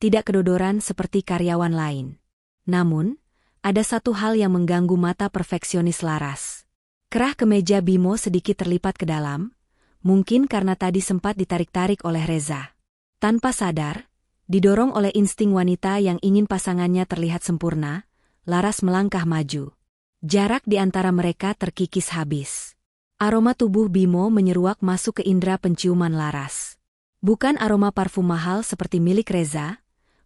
tidak kedodoran seperti karyawan lain. Namun, ada satu hal yang mengganggu mata perfeksionis Laras. Kerah kemeja Bimo sedikit terlipat ke dalam, mungkin karena tadi sempat ditarik-tarik oleh Reza. Tanpa sadar, didorong oleh insting wanita yang ingin pasangannya terlihat sempurna, Laras melangkah maju. Jarak di antara mereka terkikis habis. Aroma tubuh Bimo menyeruak masuk ke indera penciuman Laras. Bukan aroma parfum mahal seperti milik Reza,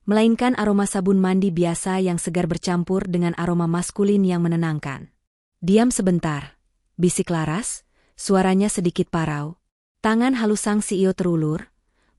melainkan aroma sabun mandi biasa yang segar bercampur dengan aroma maskulin yang menenangkan. Diam sebentar, bisik Laras, suaranya sedikit parau. Tangan halus sang CEO terulur,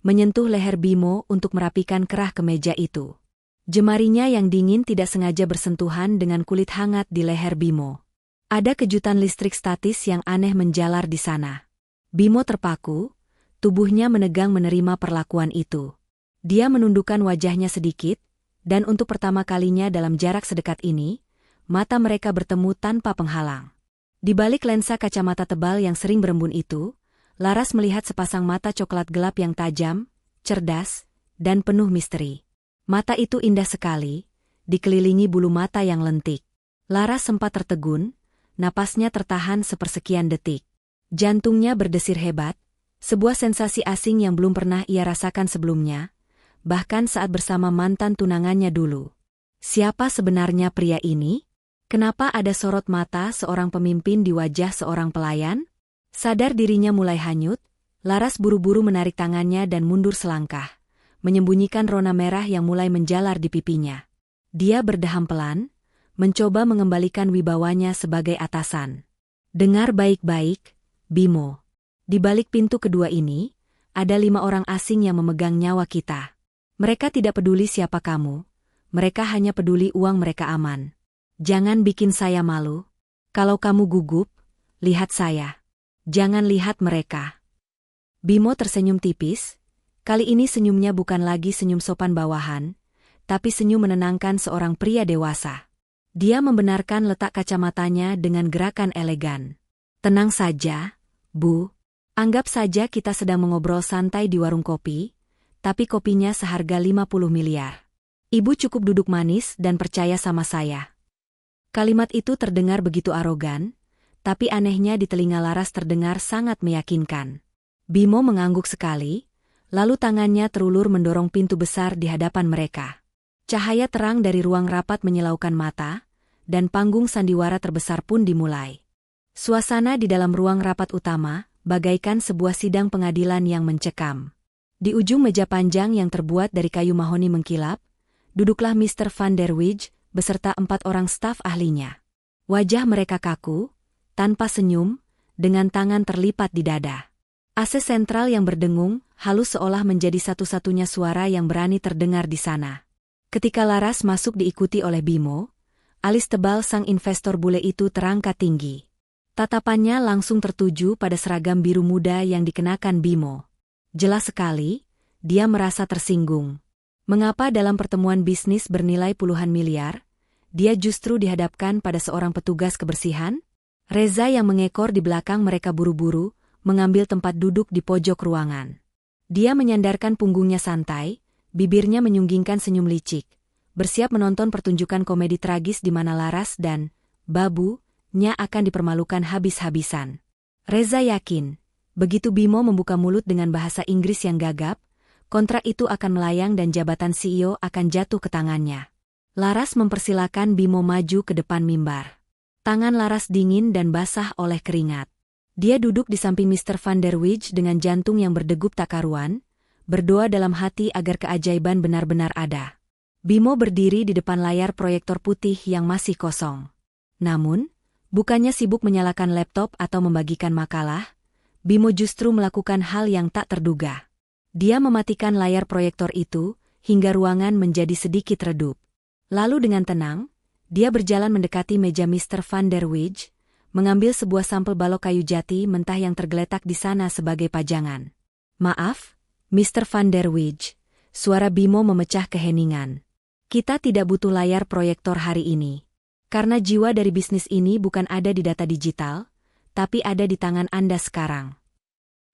menyentuh leher Bimo untuk merapikan kerah kemeja itu. Jemarinya yang dingin tidak sengaja bersentuhan dengan kulit hangat di leher Bimo. Ada kejutan listrik statis yang aneh menjalar di sana. Bimo terpaku, tubuhnya menegang menerima perlakuan itu. Dia menundukkan wajahnya sedikit, dan untuk pertama kalinya dalam jarak sedekat ini, mata mereka bertemu tanpa penghalang. Di balik lensa kacamata tebal yang sering berembun itu, Laras melihat sepasang mata coklat gelap yang tajam, cerdas, dan penuh misteri. Mata itu indah sekali, dikelilingi bulu mata yang lentik. Laras sempat tertegun, napasnya tertahan sepersekian detik. Jantungnya berdesir hebat, sebuah sensasi asing yang belum pernah ia rasakan sebelumnya, bahkan saat bersama mantan tunangannya dulu. Siapa sebenarnya pria ini? Kenapa ada sorot mata seorang pemimpin di wajah seorang pelayan? Sadar dirinya mulai hanyut, Laras buru-buru menarik tangannya dan mundur selangkah, menyembunyikan rona merah yang mulai menjalar di pipinya. Dia berdeham pelan, mencoba mengembalikan wibawanya sebagai atasan. Dengar baik-baik, Bimo. Di balik pintu kedua ini, ada 5 orang asing yang memegang nyawa kita. Mereka tidak peduli siapa kamu, mereka hanya peduli uang mereka aman. Jangan bikin saya malu. Kalau kamu gugup, lihat saya. Jangan lihat mereka. Bimo tersenyum tipis, kali ini senyumnya bukan lagi senyum sopan bawahan, tapi senyum menenangkan seorang pria dewasa. Dia membenarkan letak kacamatanya dengan gerakan elegan. Tenang saja, Bu. Anggap saja kita sedang mengobrol santai di warung kopi, tapi kopinya seharga 50 miliar. Ibu cukup duduk manis dan percaya sama saya. Kalimat itu terdengar begitu arogan, tapi anehnya di telinga Laras terdengar sangat meyakinkan. Bimo mengangguk sekali, lalu tangannya terulur mendorong pintu besar di hadapan mereka. Cahaya terang dari ruang rapat menyilaukan mata, dan panggung sandiwara terbesar pun dimulai. Suasana di dalam ruang rapat utama, bagaikan sebuah sidang pengadilan yang mencekam. Di ujung meja panjang yang terbuat dari kayu mahoni mengkilap, duduklah Mr. Van der Wijg beserta 4 orang staf ahlinya. Wajah mereka kaku, tanpa senyum, dengan tangan terlipat di dada. AC sentral yang berdengung, halus seolah menjadi satu-satunya suara yang berani terdengar di sana. Ketika Laras masuk diikuti oleh Bimo, alis tebal sang investor bule itu terangkat tinggi. Tatapannya langsung tertuju pada seragam biru muda yang dikenakan Bimo. Jelas sekali, dia merasa tersinggung. Mengapa dalam pertemuan bisnis bernilai puluhan miliar, dia justru dihadapkan pada seorang petugas kebersihan? Reza yang mengekor di belakang mereka buru-buru, mengambil tempat duduk di pojok ruangan. Dia menyandarkan punggungnya santai, bibirnya menyunggingkan senyum licik, bersiap menonton pertunjukan komedi tragis di mana Laras dan Babu-nya akan dipermalukan habis-habisan. Reza yakin, begitu Bimo membuka mulut dengan bahasa Inggris yang gagap, kontrak itu akan melayang dan jabatan CEO akan jatuh ke tangannya. Laras mempersilakan Bimo maju ke depan mimbar. Tangan Laras dingin dan basah oleh keringat. Dia duduk di samping Mr. Van der Wijch dengan jantung yang berdegup tak karuan, berdoa dalam hati agar keajaiban benar-benar ada. Bimo berdiri di depan layar proyektor putih yang masih kosong. Namun, bukannya sibuk menyalakan laptop atau membagikan makalah, Bimo justru melakukan hal yang tak terduga. Dia mematikan layar proyektor itu, hingga ruangan menjadi sedikit redup. Lalu dengan tenang, dia berjalan mendekati meja Mr. Van der Wijch, mengambil sebuah sampel balok kayu jati mentah yang tergeletak di sana sebagai pajangan. "Maaf, Mr. Van der Wijch," suara Bimo memecah keheningan. "Kita tidak butuh layar proyektor hari ini. Karena jiwa dari bisnis ini bukan ada di data digital, tapi ada di tangan Anda sekarang."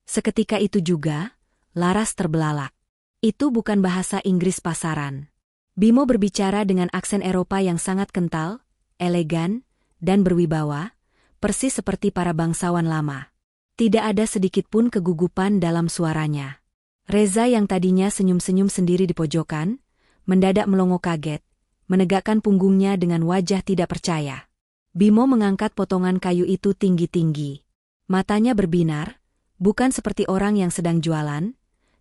Seketika itu juga, Laras terbelalak. Itu bukan bahasa Inggris pasaran. Bimo berbicara dengan aksen Eropa yang sangat kental, elegan, dan berwibawa, persis seperti para bangsawan lama. Tidak ada sedikit pun kegugupan dalam suaranya. Reza yang tadinya senyum-senyum sendiri di pojokan, mendadak melongo kaget, menegakkan punggungnya dengan wajah tidak percaya. Bimo mengangkat potongan kayu itu tinggi-tinggi. Matanya berbinar, bukan seperti orang yang sedang jualan,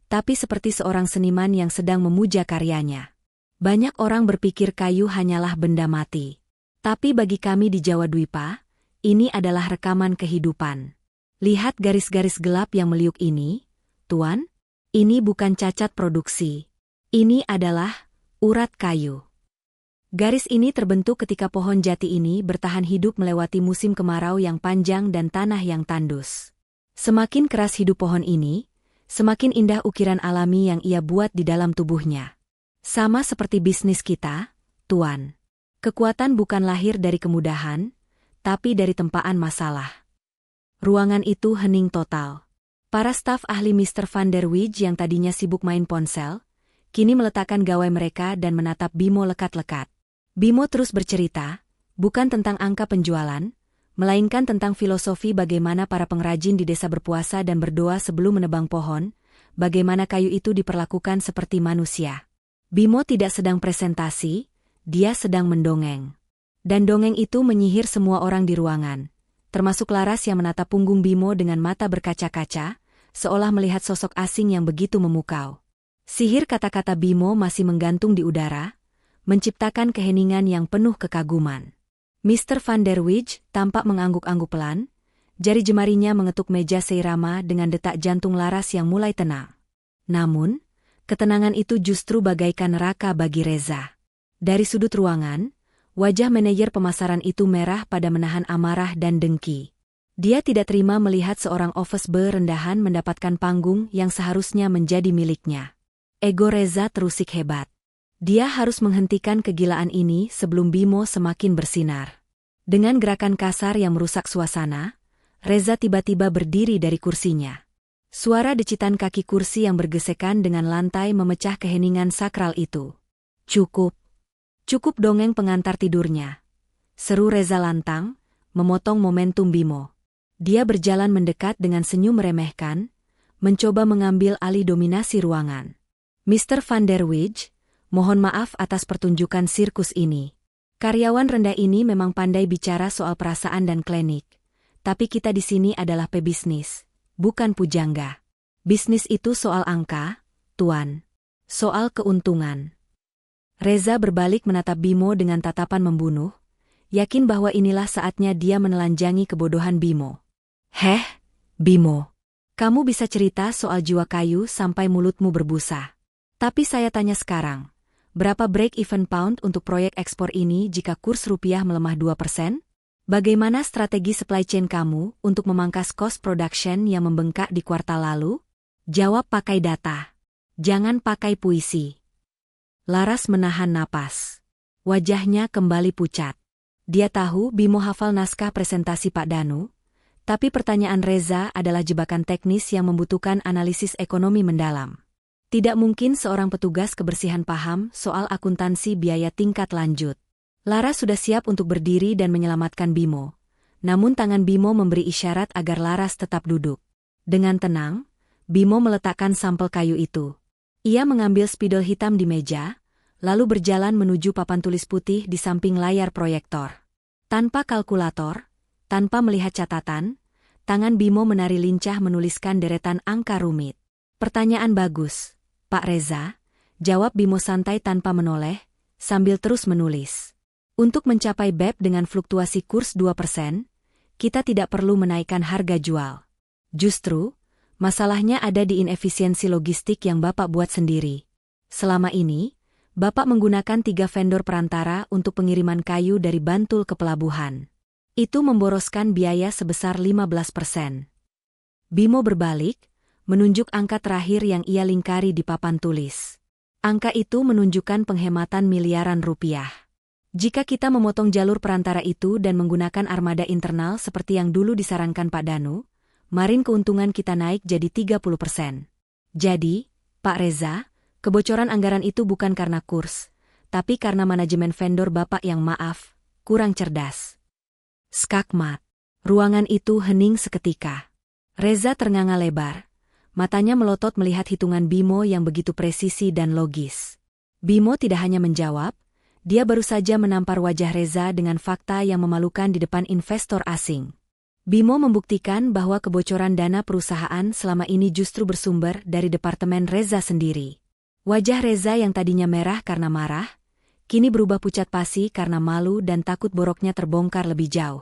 tapi seperti seorang seniman yang sedang memuja karyanya. Banyak orang berpikir kayu hanyalah benda mati. Tapi bagi kami di Jawa Dwipa, ini adalah rekaman kehidupan. Lihat garis-garis gelap yang meliuk ini, Tuan. Ini bukan cacat produksi. Ini adalah urat kayu. Garis ini terbentuk ketika pohon jati ini bertahan hidup melewati musim kemarau yang panjang dan tanah yang tandus. Semakin keras hidup pohon ini, semakin indah ukiran alami yang ia buat di dalam tubuhnya. Sama seperti bisnis kita, Tuan. Kekuatan bukan lahir dari kemudahan, tapi dari tempaan masalah. Ruangan itu hening total. Para staf ahli Mr. Van der Wijch yang tadinya sibuk main ponsel, kini meletakkan gawai mereka dan menatap Bimo lekat-lekat. Bimo terus bercerita, bukan tentang angka penjualan, melainkan tentang filosofi bagaimana para pengrajin di desa berpuasa dan berdoa sebelum menebang pohon, bagaimana kayu itu diperlakukan seperti manusia. Bimo tidak sedang presentasi, dia sedang mendongeng. Dan dongeng itu menyihir semua orang di ruangan, termasuk Laras yang menatap punggung Bimo dengan mata berkaca-kaca, seolah melihat sosok asing yang begitu memukau. Sihir kata-kata Bimo masih menggantung di udara, menciptakan keheningan yang penuh kekaguman. Mr. Van der Wijch tampak mengangguk-angguk pelan, jari jemarinya mengetuk meja seirama dengan detak jantung Laras yang mulai tenang. Namun, ketenangan itu justru bagaikan neraka bagi Reza. Dari sudut ruangan, wajah manajer pemasaran itu merah pada menahan amarah dan dengki. Dia tidak terima melihat seorang office boy rendahan mendapatkan panggung yang seharusnya menjadi miliknya. Ego Reza terusik hebat. Dia harus menghentikan kegilaan ini sebelum Bimo semakin bersinar. Dengan gerakan kasar yang merusak suasana, Reza tiba-tiba berdiri dari kursinya. Suara decitan kaki kursi yang bergesekan dengan lantai memecah keheningan sakral itu. "Cukup. Cukup dongeng pengantar tidurnya," seru Reza lantang, memotong momentum Bimo. Dia berjalan mendekat dengan senyum meremehkan, mencoba mengambil alih dominasi ruangan. "Mr. Van der Wijch, mohon maaf atas pertunjukan sirkus ini. Karyawan rendah ini memang pandai bicara soal perasaan dan klinik, tapi kita di sini adalah pebisnis, bukan pujangga. Bisnis itu soal angka, Tuan. Soal keuntungan." Reza berbalik menatap Bimo dengan tatapan membunuh, yakin bahwa inilah saatnya dia menelanjangi kebodohan Bimo. "Heh, Bimo. Kamu bisa cerita soal jiwa kayu sampai mulutmu berbusa. Tapi saya tanya sekarang, berapa break-even pound untuk proyek ekspor ini jika kurs rupiah melemah 2%? Bagaimana strategi supply chain kamu untuk memangkas cost production yang membengkak di kuartal lalu? Jawab pakai data. Jangan pakai puisi." Laras menahan napas. Wajahnya kembali pucat. Dia tahu Bimo hafal naskah presentasi Pak Danu, tapi pertanyaan Reza adalah jebakan teknis yang membutuhkan analisis ekonomi mendalam. Tidak mungkin seorang petugas kebersihan paham soal akuntansi biaya tingkat lanjut. Laras sudah siap untuk berdiri dan menyelamatkan Bimo. Namun tangan Bimo memberi isyarat agar Laras tetap duduk. Dengan tenang, Bimo meletakkan sampel kayu itu. Ia mengambil spidol hitam di meja, lalu berjalan menuju papan tulis putih di samping layar proyektor. Tanpa kalkulator, tanpa melihat catatan, tangan Bimo menari lincah menuliskan deretan angka rumit. Pertanyaan bagus, Pak Reza, jawab Bimo santai tanpa menoleh, sambil terus menulis. Untuk mencapai BEP dengan fluktuasi kurs 2%, kita tidak perlu menaikkan harga jual. Justru, masalahnya ada di inefisiensi logistik yang Bapak buat sendiri. Selama ini, Bapak menggunakan 3 vendor perantara untuk pengiriman kayu dari Bantul ke pelabuhan. Itu memboroskan biaya sebesar 15%. Bimo berbalik, menunjuk angka terakhir yang ia lingkari di papan tulis. Angka itu menunjukkan penghematan miliaran rupiah. Jika kita memotong jalur perantara itu dan menggunakan armada internal seperti yang dulu disarankan Pak Danu, marin keuntungan kita naik jadi 30%. Jadi, Pak Reza, kebocoran anggaran itu bukan karena kurs, tapi karena manajemen vendor Bapak yang kurang cerdas. Skakmat. Ruangan itu hening seketika. Reza ternganga lebar. Matanya melotot melihat hitungan Bimo yang begitu presisi dan logis. Bimo tidak hanya menjawab, dia baru saja menampar wajah Reza dengan fakta yang memalukan di depan investor asing. Bimo membuktikan bahwa kebocoran dana perusahaan selama ini justru bersumber dari departemen Reza sendiri. Wajah Reza yang tadinya merah karena marah, kini berubah pucat pasi karena malu dan takut boroknya terbongkar lebih jauh.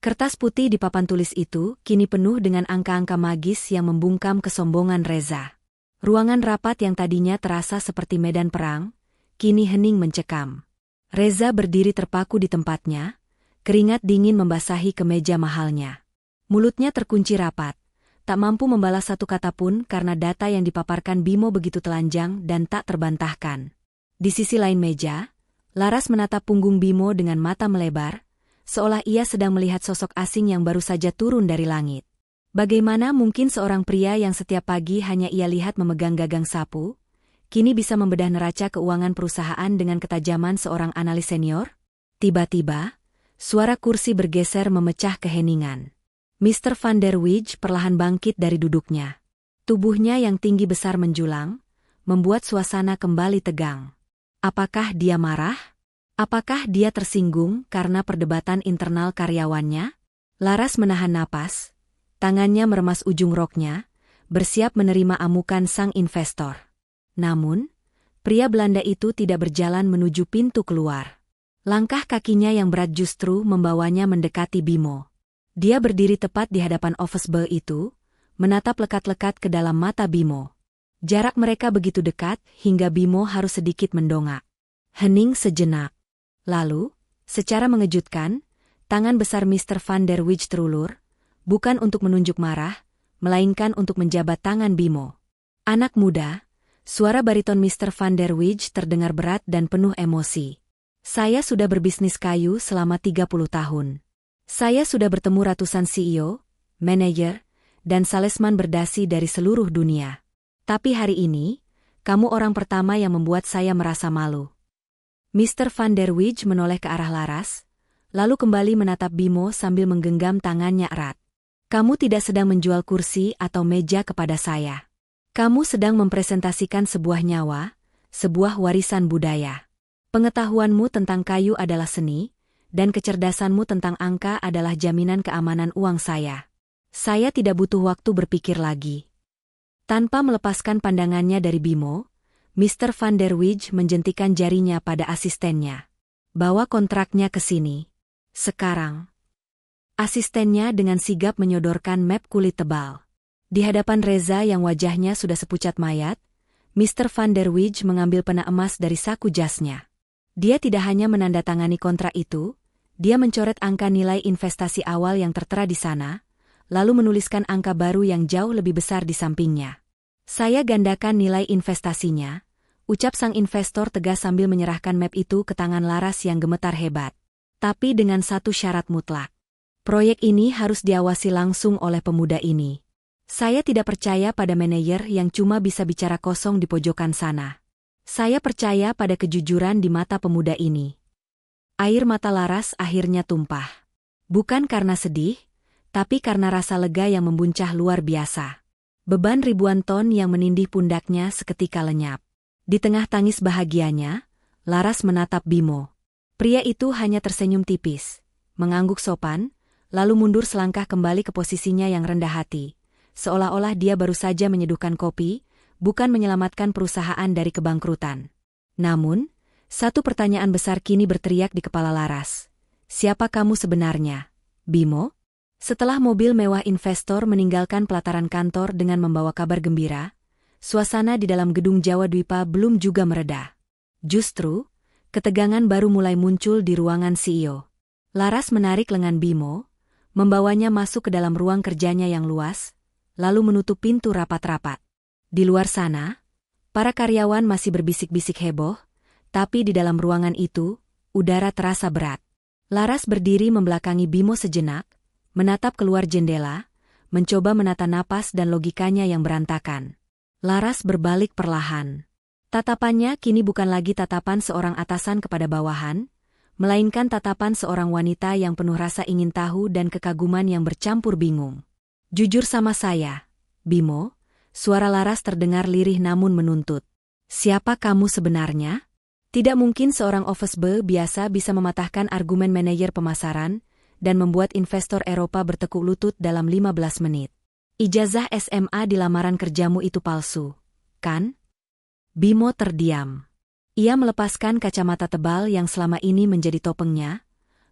Kertas putih di papan tulis itu kini penuh dengan angka-angka magis yang membungkam kesombongan Reza. Ruangan rapat yang tadinya terasa seperti medan perang, kini hening mencekam. Reza berdiri terpaku di tempatnya, keringat dingin membasahi kemeja mahalnya. Mulutnya terkunci rapat, tak mampu membalas satu kata pun karena data yang dipaparkan Bimo begitu telanjang dan tak terbantahkan. Di sisi lain meja, Laras menatap punggung Bimo dengan mata melebar, seolah ia sedang melihat sosok asing yang baru saja turun dari langit. Bagaimana mungkin seorang pria yang setiap pagi hanya ia lihat memegang gagang sapu, kini bisa membedah neraca keuangan perusahaan dengan ketajaman seorang analis senior? Tiba-tiba, suara kursi bergeser memecah keheningan. Mr. Van der Wijs perlahan bangkit dari duduknya. Tubuhnya yang tinggi besar menjulang, membuat suasana kembali tegang. Apakah dia marah? Apakah dia tersinggung karena perdebatan internal karyawannya? Laras menahan napas, tangannya meremas ujung roknya, bersiap menerima amukan sang investor. Namun, pria Belanda itu tidak berjalan menuju pintu keluar. Langkah kakinya yang berat justru membawanya mendekati Bimo. Dia berdiri tepat di hadapan office boy itu, menatap lekat-lekat ke dalam mata Bimo. Jarak mereka begitu dekat hingga Bimo harus sedikit mendongak. Hening sejenak. Lalu, secara mengejutkan, tangan besar Mr. Van der Wijs terulur, bukan untuk menunjuk marah, melainkan untuk menjabat tangan Bimo. Anak muda, suara bariton Mr. Van der Wijs terdengar berat dan penuh emosi. Saya sudah berbisnis kayu selama 30 tahun. Saya sudah bertemu ratusan CEO, manajer, dan salesman berdasi dari seluruh dunia. Tapi hari ini, kamu orang pertama yang membuat saya merasa malu. Mr. Van der Wijs menoleh ke arah Laras, lalu kembali menatap Bimo sambil menggenggam tangannya erat. Kamu tidak sedang menjual kursi atau meja kepada saya. Kamu sedang mempresentasikan sebuah nyawa, sebuah warisan budaya. Pengetahuanmu tentang kayu adalah seni, dan kecerdasanmu tentang angka adalah jaminan keamanan uang saya. Saya tidak butuh waktu berpikir lagi. Tanpa melepaskan pandangannya dari Bimo, Mr. Van der Wijs menjentikan jarinya pada asistennya. Bawa kontraknya ke sini. Sekarang. Asistennya dengan sigap menyodorkan map kulit tebal. Di hadapan Reza yang wajahnya sudah sepucat mayat, Mr. Van der Wijs mengambil pena emas dari saku jasnya. Dia tidak hanya menandatangani kontrak itu, dia mencoret angka nilai investasi awal yang tertera di sana, lalu menuliskan angka baru yang jauh lebih besar di sampingnya. Saya gandakan nilai investasinya, ucap sang investor tegas sambil menyerahkan map itu ke tangan Laras yang gemetar hebat. Tapi dengan satu syarat mutlak. Proyek ini harus diawasi langsung oleh pemuda ini. Saya tidak percaya pada manajer yang cuma bisa bicara kosong di pojokan sana. Saya percaya pada kejujuran di mata pemuda ini. Air mata Laras akhirnya tumpah. Bukan karena sedih, tapi karena rasa lega yang membuncah luar biasa. Beban ribuan ton yang menindih pundaknya seketika lenyap. Di tengah tangis bahagianya, Laras menatap Bimo. Pria itu hanya tersenyum tipis, mengangguk sopan, lalu mundur selangkah kembali ke posisinya yang rendah hati, seolah-olah dia baru saja menyeduhkan kopi, bukan menyelamatkan perusahaan dari kebangkrutan. Namun, satu pertanyaan besar kini berteriak di kepala Laras. Siapa kamu sebenarnya, Bimo? Setelah mobil mewah investor meninggalkan pelataran kantor dengan membawa kabar gembira, suasana di dalam gedung Jawa Dwipa belum juga mereda. Justru, ketegangan baru mulai muncul di ruangan CEO. Laras menarik lengan Bimo, membawanya masuk ke dalam ruang kerjanya yang luas, lalu menutup pintu rapat-rapat. Di luar sana, para karyawan masih berbisik-bisik heboh, tapi di dalam ruangan itu, udara terasa berat. Laras berdiri membelakangi Bimo sejenak, menatap keluar jendela, mencoba menata napas dan logikanya yang berantakan. Laras berbalik perlahan. Tatapannya kini bukan lagi tatapan seorang atasan kepada bawahan, melainkan tatapan seorang wanita yang penuh rasa ingin tahu dan kekaguman yang bercampur bingung. Jujur sama saya, Bimo, suara Laras terdengar lirih namun menuntut. Siapa kamu sebenarnya? Tidak mungkin seorang office boy biasa bisa mematahkan argumen manajer pemasaran dan membuat investor Eropa bertekuk lutut dalam 15 menit. Ijazah SMA di lamaran kerjamu itu palsu, kan? Bimo terdiam. Ia melepaskan kacamata tebal yang selama ini menjadi topengnya,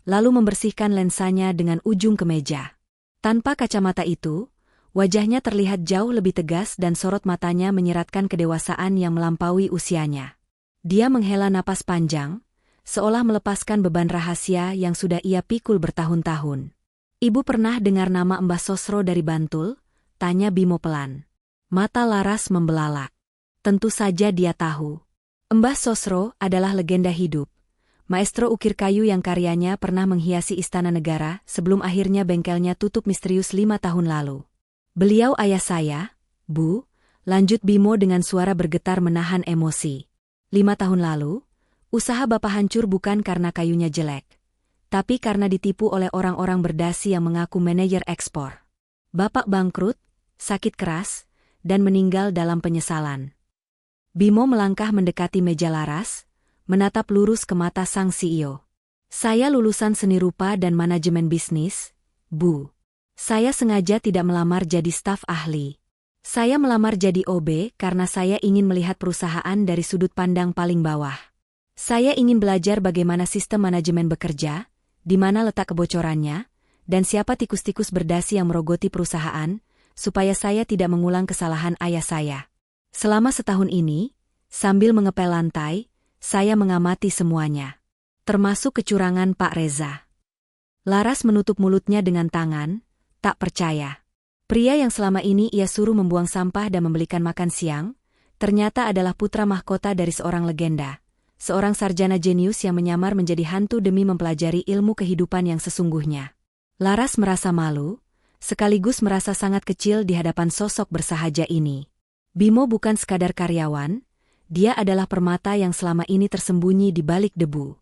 lalu membersihkan lensanya dengan ujung kemeja. Tanpa kacamata itu, wajahnya terlihat jauh lebih tegas dan sorot matanya menyiratkan kedewasaan yang melampaui usianya. Dia menghela napas panjang, seolah melepaskan beban rahasia yang sudah ia pikul bertahun-tahun. Ibu pernah dengar nama Mbah Sosro dari Bantul? Tanya Bimo pelan. Mata Laras membelalak. Tentu saja dia tahu. Mbah Sosro adalah legenda hidup. Maestro ukir kayu yang karyanya pernah menghiasi istana negara sebelum akhirnya bengkelnya tutup misterius 5 tahun lalu. Beliau ayah saya, Bu, lanjut Bimo dengan suara bergetar menahan emosi. 5 tahun lalu, usaha Bapak hancur bukan karena kayunya jelek, tapi karena ditipu oleh orang-orang berdasi yang mengaku manajer ekspor. Bapak bangkrut, sakit keras, dan meninggal dalam penyesalan. Bimo melangkah mendekati meja Laras, menatap lurus ke mata sang CEO. Saya lulusan seni rupa dan manajemen bisnis, Bu. Saya sengaja tidak melamar jadi staf ahli. Saya melamar jadi OB karena saya ingin melihat perusahaan dari sudut pandang paling bawah. Saya ingin belajar bagaimana sistem manajemen bekerja, di mana letak kebocorannya, dan siapa tikus-tikus berdasi yang merogoti perusahaan, supaya saya tidak mengulang kesalahan ayah saya. Selama setahun ini, sambil mengepel lantai, saya mengamati semuanya. Termasuk kecurangan Pak Reza. Laras menutup mulutnya dengan tangan, tak percaya. Pria yang selama ini ia suruh membuang sampah dan membelikan makan siang, ternyata adalah putra mahkota dari seorang legenda. Seorang sarjana jenius yang menyamar menjadi hantu demi mempelajari ilmu kehidupan yang sesungguhnya. Laras merasa malu, sekaligus merasa sangat kecil di hadapan sosok bersahaja ini. Bimo bukan sekadar karyawan, dia adalah permata yang selama ini tersembunyi di balik debu.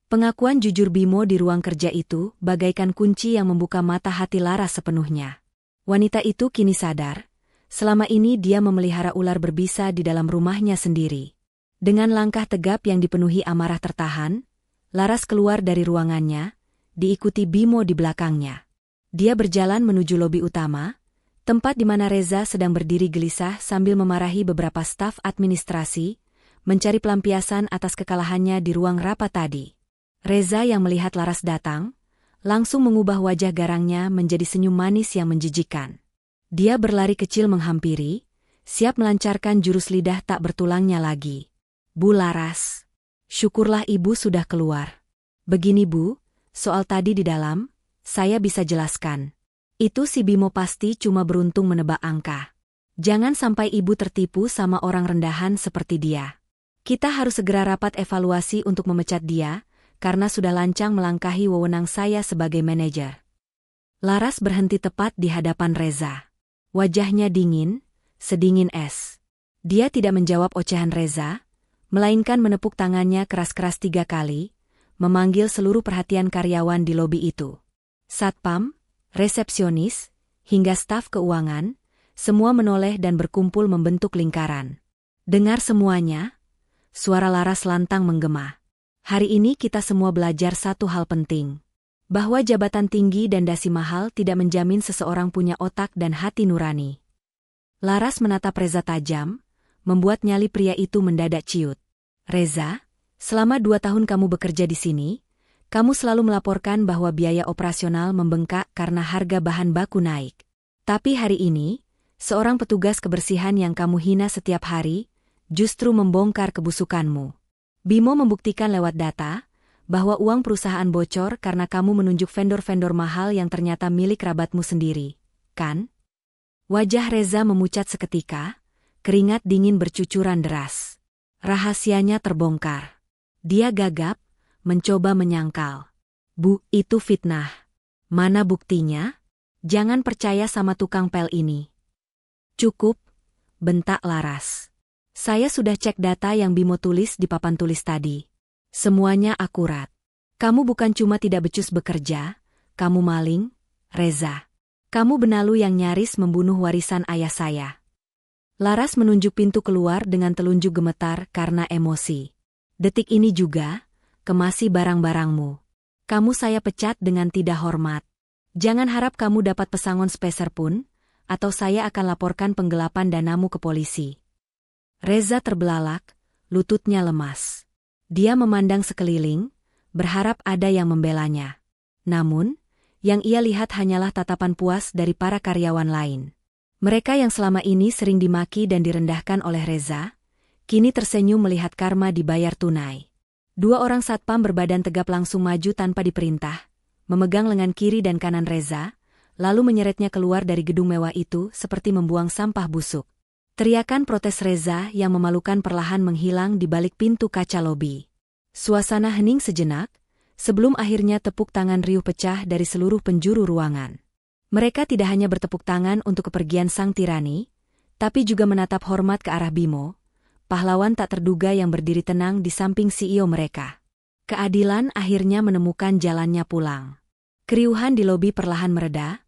Pengakuan jujur Bimo di ruang kerja itu bagaikan kunci yang membuka mata hati Laras sepenuhnya. Wanita itu kini sadar, selama ini dia memelihara ular berbisa di dalam rumahnya sendiri. Dengan langkah tegap yang dipenuhi amarah tertahan, Laras keluar dari ruangannya, diikuti Bimo di belakangnya. Dia berjalan menuju lobi utama, tempat di mana Reza sedang berdiri gelisah sambil memarahi beberapa staf administrasi, mencari pelampiasan atas kekalahannya di ruang rapat tadi. Reza yang melihat Laras datang, langsung mengubah wajah garangnya menjadi senyum manis yang menjijikan. Dia berlari kecil menghampiri, siap melancarkan jurus lidah tak bertulangnya lagi. Bu Laras, syukurlah ibu sudah keluar. Begini Bu, soal tadi di dalam, saya bisa jelaskan. Itu si Bimo pasti cuma beruntung menebak angka. Jangan sampai ibu tertipu sama orang rendahan seperti dia. Kita harus segera rapat evaluasi untuk memecat dia, karena sudah lancang melangkahi wewenang saya sebagai manajer. Laras berhenti tepat di hadapan Reza. Wajahnya dingin, sedingin es. Dia tidak menjawab ocehan Reza, melainkan menepuk tangannya keras-keras 3 kali, memanggil seluruh perhatian karyawan di lobi itu. Satpam, resepsionis, hingga staf keuangan, semua menoleh dan berkumpul membentuk lingkaran. Dengar semuanya, suara Laras lantang menggema. Hari ini kita semua belajar satu hal penting. Bahwa jabatan tinggi dan dasi mahal tidak menjamin seseorang punya otak dan hati nurani. Laras menatap Reza tajam, membuat nyali pria itu mendadak ciut. Reza, selama 2 tahun kamu bekerja di sini, kamu selalu melaporkan bahwa biaya operasional membengkak karena harga bahan baku naik. Tapi hari ini, seorang petugas kebersihan yang kamu hina setiap hari, justru membongkar kebusukanmu. Bimo membuktikan lewat data, bahwa uang perusahaan bocor karena kamu menunjuk vendor-vendor mahal yang ternyata milik kerabatmu sendiri, kan? Wajah Reza memucat seketika, keringat dingin bercucuran deras. Rahasianya terbongkar. Dia gagap, mencoba menyangkal. Bu, itu fitnah. Mana buktinya? Jangan percaya sama tukang pel ini. Cukup, bentak Laras. Saya sudah cek data yang Bimo tulis di papan tulis tadi. Semuanya akurat. Kamu bukan cuma tidak becus bekerja, kamu maling, Reza. Kamu benalu yang nyaris membunuh warisan ayah saya. Laras menunjuk pintu keluar dengan telunjuk gemetar karena emosi. Detik ini juga, kemasi barang-barangmu. Kamu saya pecat dengan tidak hormat. Jangan harap kamu dapat pesangon sepeser pun, atau saya akan laporkan penggelapan danamu ke polisi. Reza terbelalak, lututnya lemas. Dia memandang sekeliling, berharap ada yang membelanya. Namun, yang ia lihat hanyalah tatapan puas dari para karyawan lain. Mereka yang selama ini sering dimaki dan direndahkan oleh Reza, kini tersenyum melihat karma dibayar tunai. 2 orang satpam berbadan tegap langsung maju tanpa diperintah, memegang lengan kiri dan kanan Reza, lalu menyeretnya keluar dari gedung mewah itu seperti membuang sampah busuk. Teriakan protes Reza yang memalukan perlahan menghilang di balik pintu kaca lobi. Suasana hening sejenak, sebelum akhirnya tepuk tangan riuh pecah dari seluruh penjuru ruangan. Mereka tidak hanya bertepuk tangan untuk kepergian sang tirani, tapi juga menatap hormat ke arah Bimo, pahlawan tak terduga yang berdiri tenang di samping CEO mereka. Keadilan akhirnya menemukan jalannya pulang. Keriuhan di lobi perlahan mereda,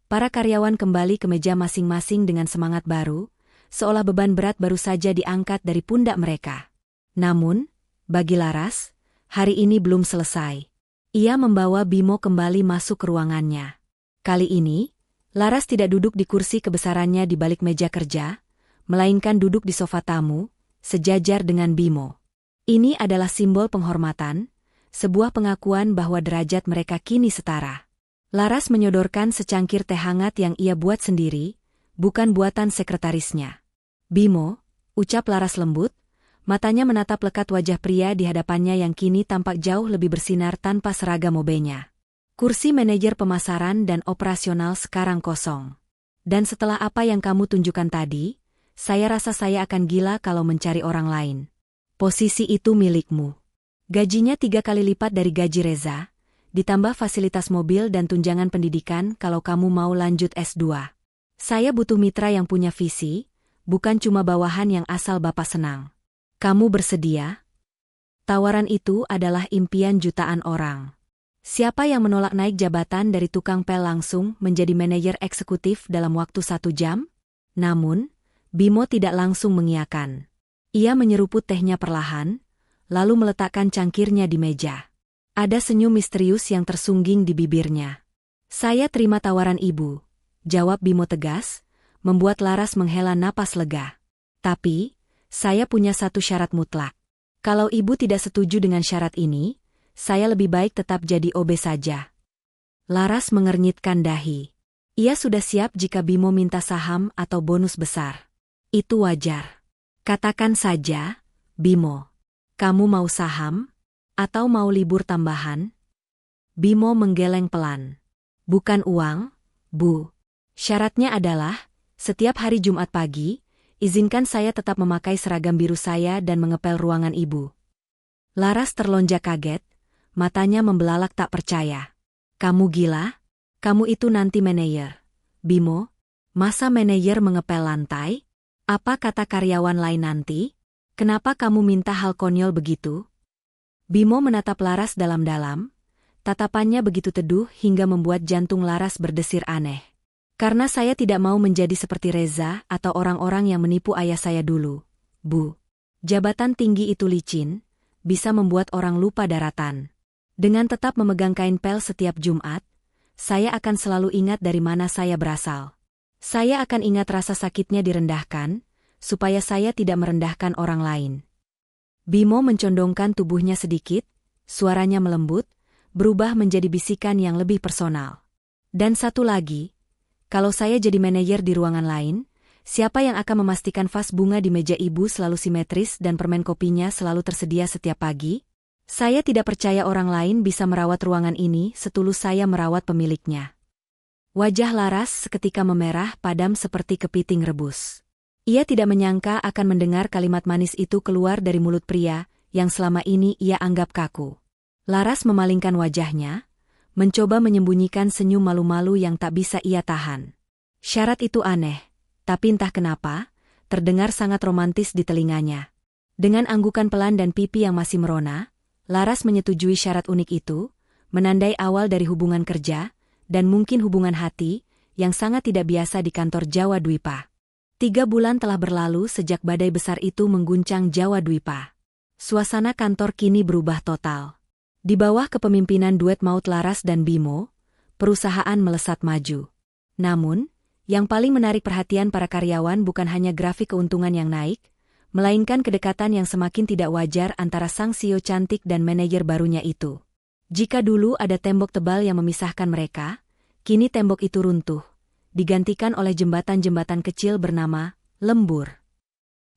para karyawan kembali ke meja masing-masing dengan semangat baru, seolah beban berat baru saja diangkat dari pundak mereka. Namun, bagi Laras, hari ini belum selesai. Ia membawa Bimo kembali masuk ke ruangannya. Kali ini, Laras tidak duduk di kursi kebesarannya di balik meja kerja, melainkan duduk di sofa tamu, sejajar dengan Bimo. Ini adalah simbol penghormatan, sebuah pengakuan bahwa derajat mereka kini setara. Laras menyodorkan secangkir teh hangat yang ia buat sendiri, bukan buatan sekretarisnya. Bimo, ucap Laras lembut, matanya menatap lekat wajah pria di hadapannya yang kini tampak jauh lebih bersinar tanpa seragam mobenya. Kursi manajer pemasaran dan operasional sekarang kosong. Dan setelah apa yang kamu tunjukkan tadi, saya rasa saya akan gila kalau mencari orang lain. Posisi itu milikmu. Gajinya 3 kali lipat dari gaji Reza, ditambah fasilitas mobil dan tunjangan pendidikan kalau kamu mau lanjut S2. Saya butuh mitra yang punya visi, bukan cuma bawahan yang asal bapak senang. Kamu bersedia? Tawaran itu adalah impian jutaan orang. Siapa yang menolak naik jabatan dari tukang pel langsung menjadi manajer eksekutif dalam waktu 1 jam? Namun, Bimo tidak langsung mengiyakan. Ia menyeruput tehnya perlahan, lalu meletakkan cangkirnya di meja. Ada senyum misterius yang tersungging di bibirnya. Saya terima tawaran ibu, jawab Bimo tegas, membuat Laras menghela napas lega. Tapi, saya punya satu syarat mutlak. Kalau ibu tidak setuju dengan syarat ini, saya lebih baik tetap jadi OB saja. Laras mengernyitkan dahi. Ia sudah siap jika Bimo minta saham atau bonus besar. Itu wajar. Katakan saja, Bimo. Kamu mau saham? Atau mau libur tambahan? Bimo menggeleng pelan. Bukan uang, Bu. Syaratnya adalah, setiap hari Jumat pagi, izinkan saya tetap memakai seragam biru saya dan mengepel ruangan ibu. Laras terlonjak kaget, matanya membelalak tak percaya. Kamu gila? Kamu itu nanti manajer. Bimo, masa manajer mengepel lantai? Apa kata karyawan lain nanti? Kenapa kamu minta hal konyol begitu? Bimo menatap Laras dalam-dalam, tatapannya begitu teduh hingga membuat jantung Laras berdesir aneh. Karena saya tidak mau menjadi seperti Reza atau orang-orang yang menipu ayah saya dulu, Bu. Jabatan tinggi itu licin, bisa membuat orang lupa daratan. Dengan tetap memegang kain pel setiap Jumat, saya akan selalu ingat dari mana saya berasal. Saya akan ingat rasa sakitnya direndahkan, supaya saya tidak merendahkan orang lain. Bimo mencondongkan tubuhnya sedikit, suaranya melembut, berubah menjadi bisikan yang lebih personal. Dan satu lagi, kalau saya jadi manajer di ruangan lain, siapa yang akan memastikan vas bunga di meja ibu selalu simetris dan permen kopinya selalu tersedia setiap pagi? Saya tidak percaya orang lain bisa merawat ruangan ini setulus saya merawat pemiliknya. Wajah Laras seketika memerah padam seperti kepiting rebus. Ia tidak menyangka akan mendengar kalimat manis itu keluar dari mulut pria yang selama ini ia anggap kaku. Laras memalingkan wajahnya, mencoba menyembunyikan senyum malu-malu yang tak bisa ia tahan. Syarat itu aneh. Tapi entah kenapa, terdengar sangat romantis di telinganya. Dengan anggukan pelan dan pipi yang masih merona, Laras menyetujui syarat unik itu, menandai awal dari hubungan kerja, dan mungkin hubungan hati, yang sangat tidak biasa di kantor Jawa Dwipa. 3 bulan telah berlalu sejak badai besar itu mengguncang Jawa Dwipa. Suasana kantor kini berubah total. Di bawah kepemimpinan duet maut Laras dan Bimo, perusahaan melesat maju. Namun, yang paling menarik perhatian para karyawan bukan hanya grafik keuntungan yang naik, melainkan kedekatan yang semakin tidak wajar antara sang CEO cantik dan manajer barunya itu. Jika dulu ada tembok tebal yang memisahkan mereka, kini tembok itu runtuh, digantikan oleh jembatan-jembatan kecil bernama lembur.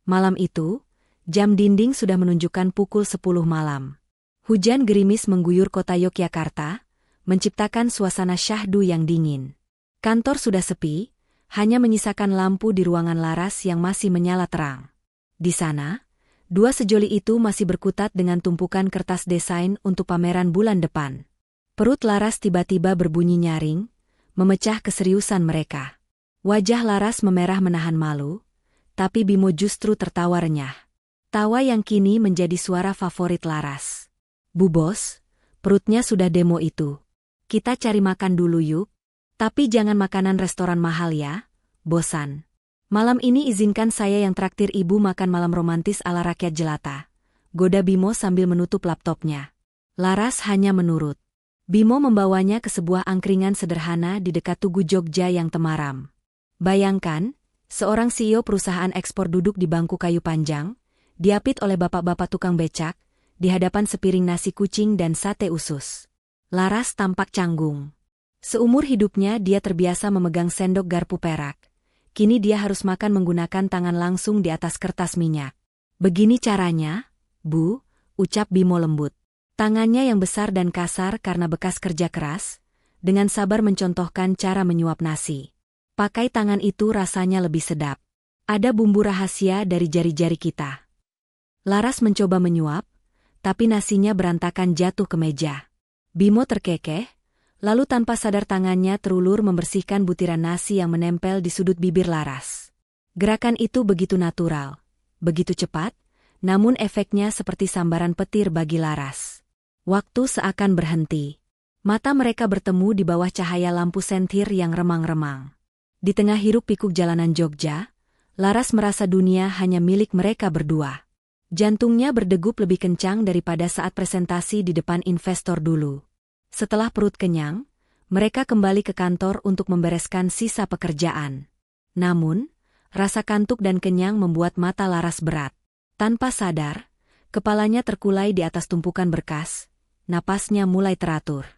Malam itu, jam dinding sudah menunjukkan pukul 10 malam. Hujan gerimis mengguyur kota Yogyakarta, menciptakan suasana syahdu yang dingin. Kantor sudah sepi, hanya menyisakan lampu di ruangan Laras yang masih menyala terang. Di sana, 2 sejoli itu masih berkutat dengan tumpukan kertas desain untuk pameran bulan depan. Perut Laras tiba-tiba berbunyi nyaring, memecah keseriusan mereka. Wajah Laras memerah menahan malu, tapi Bimo justru tertawa renyah. Tawa yang kini menjadi suara favorit Laras. Bu Bos, perutnya sudah demo itu. Kita cari makan dulu yuk. Tapi jangan makanan restoran mahal ya, bosan. Malam ini izinkan saya yang traktir ibu makan malam romantis ala rakyat jelata. Goda Bimo sambil menutup laptopnya. Laras hanya menurut. Bimo membawanya ke sebuah angkringan sederhana di dekat Tugu Jogja yang temaram. Bayangkan, seorang CEO perusahaan ekspor duduk di bangku kayu panjang, diapit oleh bapak-bapak tukang becak, di hadapan sepiring nasi kucing dan sate usus. Laras tampak canggung. Seumur hidupnya dia terbiasa memegang sendok garpu perak. Kini dia harus makan menggunakan tangan langsung di atas kertas minyak. Begini caranya, Bu, ucap Bimo lembut. Tangannya yang besar dan kasar karena bekas kerja keras, dengan sabar mencontohkan cara menyuap nasi. Pakai tangan itu rasanya lebih sedap. Ada bumbu rahasia dari jari-jari kita. Laras mencoba menyuap, tapi nasinya berantakan jatuh ke meja. Bimo terkekeh, lalu tanpa sadar tangannya terulur membersihkan butiran nasi yang menempel di sudut bibir Laras. Gerakan itu begitu natural, begitu cepat, namun efeknya seperti sambaran petir bagi Laras. Waktu seakan berhenti. Mata mereka bertemu di bawah cahaya lampu sentir yang remang-remang. Di tengah hiruk-pikuk jalanan Jogja, Laras merasa dunia hanya milik mereka berdua. Jantungnya berdegup lebih kencang daripada saat presentasi di depan investor dulu. Setelah perut kenyang, mereka kembali ke kantor untuk membereskan sisa pekerjaan. Namun, rasa kantuk dan kenyang membuat mata Laras berat. Tanpa sadar, kepalanya terkulai di atas tumpukan berkas, napasnya mulai teratur.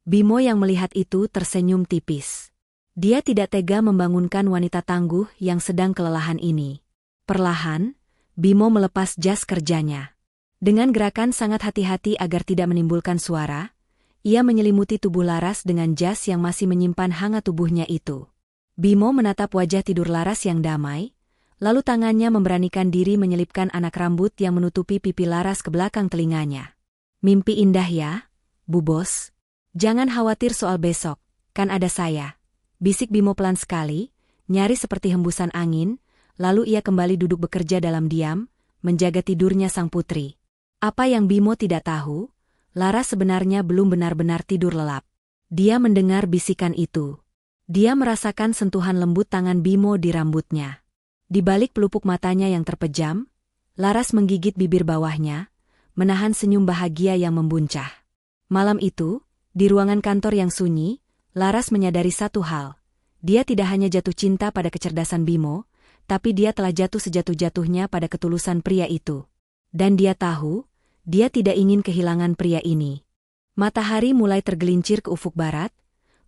Bimo yang melihat itu tersenyum tipis. Dia tidak tega membangunkan wanita tangguh yang sedang kelelahan ini. Perlahan, Bimo melepas jas kerjanya. Dengan gerakan sangat hati-hati agar tidak menimbulkan suara, ia menyelimuti tubuh Laras dengan jas yang masih menyimpan hangat tubuhnya itu. Bimo menatap wajah tidur Laras yang damai, Lalu tangannya memberanikan diri menyelipkan anak rambut yang menutupi pipi Laras ke belakang telinganya. Mimpi indah ya, Bu Bos. Jangan khawatir soal besok, kan ada saya. Bisik Bimo pelan sekali, nyaris seperti hembusan angin, lalu ia kembali duduk bekerja dalam diam, menjaga tidurnya sang putri. Apa yang Bimo tidak tahu, Laras sebenarnya belum benar-benar tidur lelap. Dia mendengar bisikan itu. Dia merasakan sentuhan lembut tangan Bimo di rambutnya. Di balik pelupuk matanya yang terpejam, Laras menggigit bibir bawahnya, menahan senyum bahagia yang membuncah. Malam itu, di ruangan kantor yang sunyi, Laras menyadari satu hal. Dia tidak hanya jatuh cinta pada kecerdasan Bimo, tapi dia telah jatuh sejatuh-jatuhnya pada ketulusan pria itu. Dan dia tahu, dia tidak ingin kehilangan pria ini. Matahari mulai tergelincir ke ufuk barat,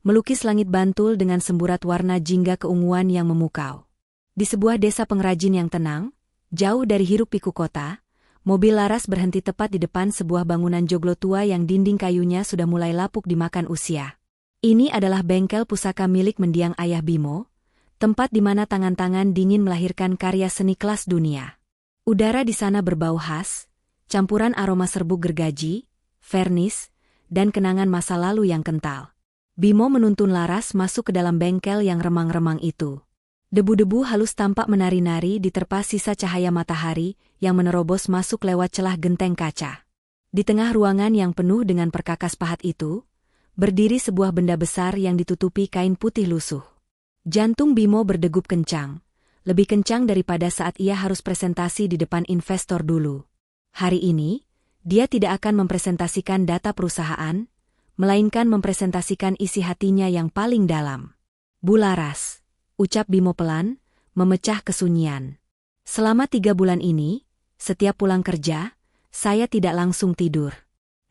melukis langit Bantul dengan semburat warna jingga keunguan yang memukau. Di sebuah desa pengrajin yang tenang, jauh dari hiruk-pikuk kota, mobil Laras berhenti tepat di depan sebuah bangunan joglo tua yang dinding kayunya sudah mulai lapuk dimakan usia. Ini adalah bengkel pusaka milik mendiang ayah Bimo, tempat di mana tangan-tangan dingin melahirkan karya seni kelas dunia. Udara di sana berbau khas, campuran aroma serbuk gergaji, vernis, dan kenangan masa lalu yang kental. Bimo menuntun Laras masuk ke dalam bengkel yang remang-remang itu. Debu-debu halus tampak menari-nari diterpa sisa cahaya matahari yang menerobos masuk lewat celah genteng kaca. Di tengah ruangan yang penuh dengan perkakas pahat itu, berdiri sebuah benda besar yang ditutupi kain putih lusuh. Jantung Bimo berdegup kencang, lebih kencang daripada saat ia harus presentasi di depan investor dulu. Hari ini, dia tidak akan mempresentasikan data perusahaan, melainkan mempresentasikan isi hatinya yang paling dalam. Bu Laras, ucap Bimo pelan, memecah kesunyian. Selama 3 bulan ini, setiap pulang kerja, saya tidak langsung tidur.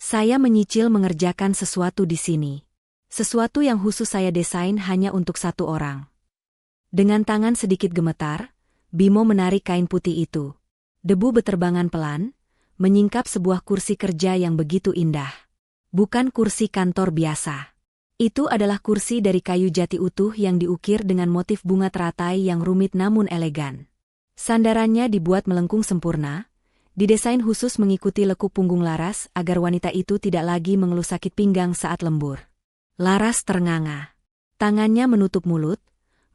Saya menyicil mengerjakan sesuatu di sini. Sesuatu yang khusus saya desain hanya untuk satu orang. Dengan tangan sedikit gemetar, Bimo menarik kain putih itu. Debu beterbangan pelan, menyingkap sebuah kursi kerja yang begitu indah. Bukan kursi kantor biasa. Itu adalah kursi dari kayu jati utuh yang diukir dengan motif bunga teratai yang rumit namun elegan. Sandarannya dibuat melengkung sempurna, didesain khusus mengikuti lekuk punggung Laras agar wanita itu tidak lagi mengeluh sakit pinggang saat lembur. Laras ternganga. Tangannya menutup mulut,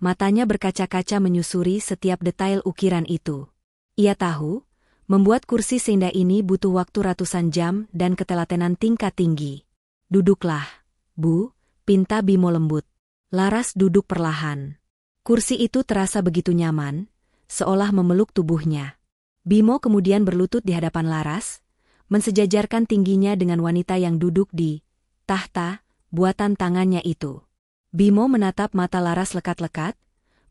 matanya berkaca-kaca menyusuri setiap detail ukiran itu. Ia tahu, membuat kursi seindah ini butuh waktu ratusan jam dan ketelatenan tingkat tinggi. Duduklah, Bu, pinta Bimo lembut. Laras duduk perlahan. Kursi itu terasa begitu nyaman, seolah memeluk tubuhnya. Bimo kemudian berlutut di hadapan Laras, mensejajarkan tingginya dengan wanita yang duduk di tahta buatan tangannya itu. Bimo menatap mata Laras lekat-lekat,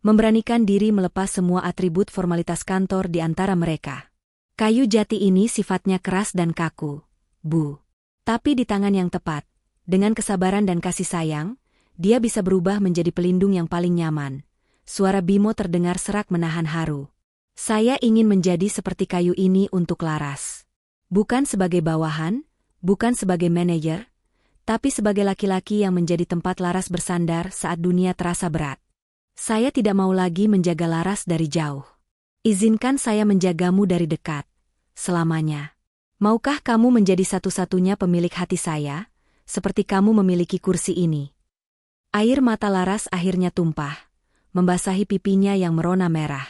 memberanikan diri melepas semua atribut formalitas kantor di antara mereka. Kayu jati ini sifatnya keras dan kaku, Bu. Tapi di tangan yang tepat, dengan kesabaran dan kasih sayang, dia bisa berubah menjadi pelindung yang paling nyaman. Suara Bimo terdengar serak menahan haru. Saya ingin menjadi seperti kayu ini untuk Laras. Bukan sebagai bawahan, bukan sebagai manajer, tapi sebagai laki-laki yang menjadi tempat Laras bersandar saat dunia terasa berat. Saya tidak mau lagi menjaga Laras dari jauh. Izinkan saya menjagamu dari dekat, selamanya. Maukah kamu menjadi satu-satunya pemilik hati saya, seperti kamu memiliki kursi ini? Air mata Laras akhirnya tumpah, membasahi pipinya yang merona merah.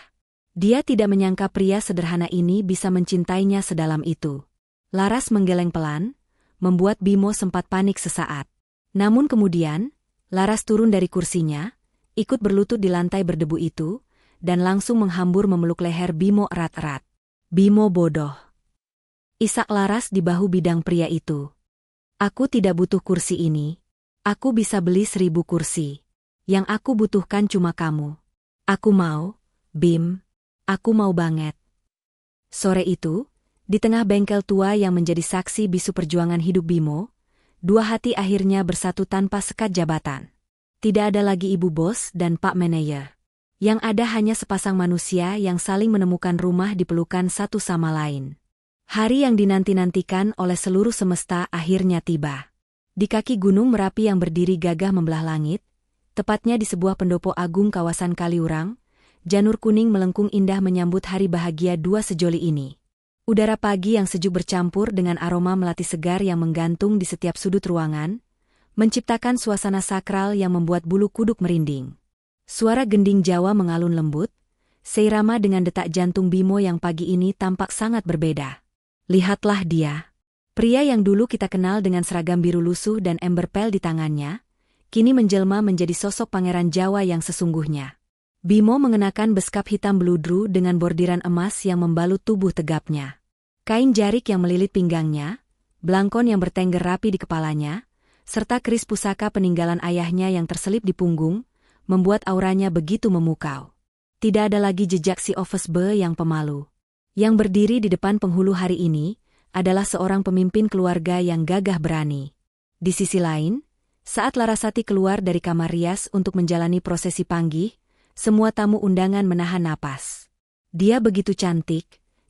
Dia tidak menyangka pria sederhana ini bisa mencintainya sedalam itu. Laras menggeleng pelan, membuat Bimo sempat panik sesaat. Namun kemudian, Laras turun dari kursinya, ikut berlutut di lantai berdebu itu, dan langsung menghambur memeluk leher Bimo erat-erat. Bimo bodoh. Isak Laras di bahu bidang pria itu. Aku tidak butuh kursi ini. Aku bisa beli 1000 kursi. Yang aku butuhkan cuma kamu. Aku mau, Bim. Aku mau banget. Sore itu, di tengah bengkel tua yang menjadi saksi bisu perjuangan hidup Bimo, dua hati akhirnya bersatu tanpa sekat jabatan. Tidak ada lagi Ibu Bos dan Pak Manajer. Yang ada hanya sepasang manusia yang saling menemukan rumah di pelukan satu sama lain. Hari yang dinanti-nantikan oleh seluruh semesta akhirnya tiba. Di kaki Gunung Merapi yang berdiri gagah membelah langit, tepatnya di sebuah pendopo agung kawasan Kaliurang, janur kuning melengkung indah menyambut hari bahagia dua sejoli ini. Udara pagi yang sejuk bercampur dengan aroma melati segar yang menggantung di setiap sudut ruangan, menciptakan suasana sakral yang membuat bulu kuduk merinding. Suara gending Jawa mengalun lembut, seirama dengan detak jantung Bimo yang pagi ini tampak sangat berbeda. Lihatlah dia. Pria yang dulu kita kenal dengan seragam biru lusuh dan ember pel di tangannya, kini menjelma menjadi sosok pangeran Jawa yang sesungguhnya. Bimo mengenakan beskap hitam beludru dengan bordiran emas yang membalut tubuh tegapnya. Kain jarik yang melilit pinggangnya, belangkon yang bertengger rapi di kepalanya, serta keris pusaka peninggalan ayahnya yang terselip di punggung, membuat auranya begitu memukau. Tidak ada lagi jejak si office boy yang pemalu. Yang berdiri di depan penghulu hari ini adalah seorang pemimpin keluarga yang gagah berani. Di sisi lain, saat Larasati keluar dari kamar rias untuk menjalani prosesi panggih, semua tamu undangan menahan napas. Dia begitu cantik,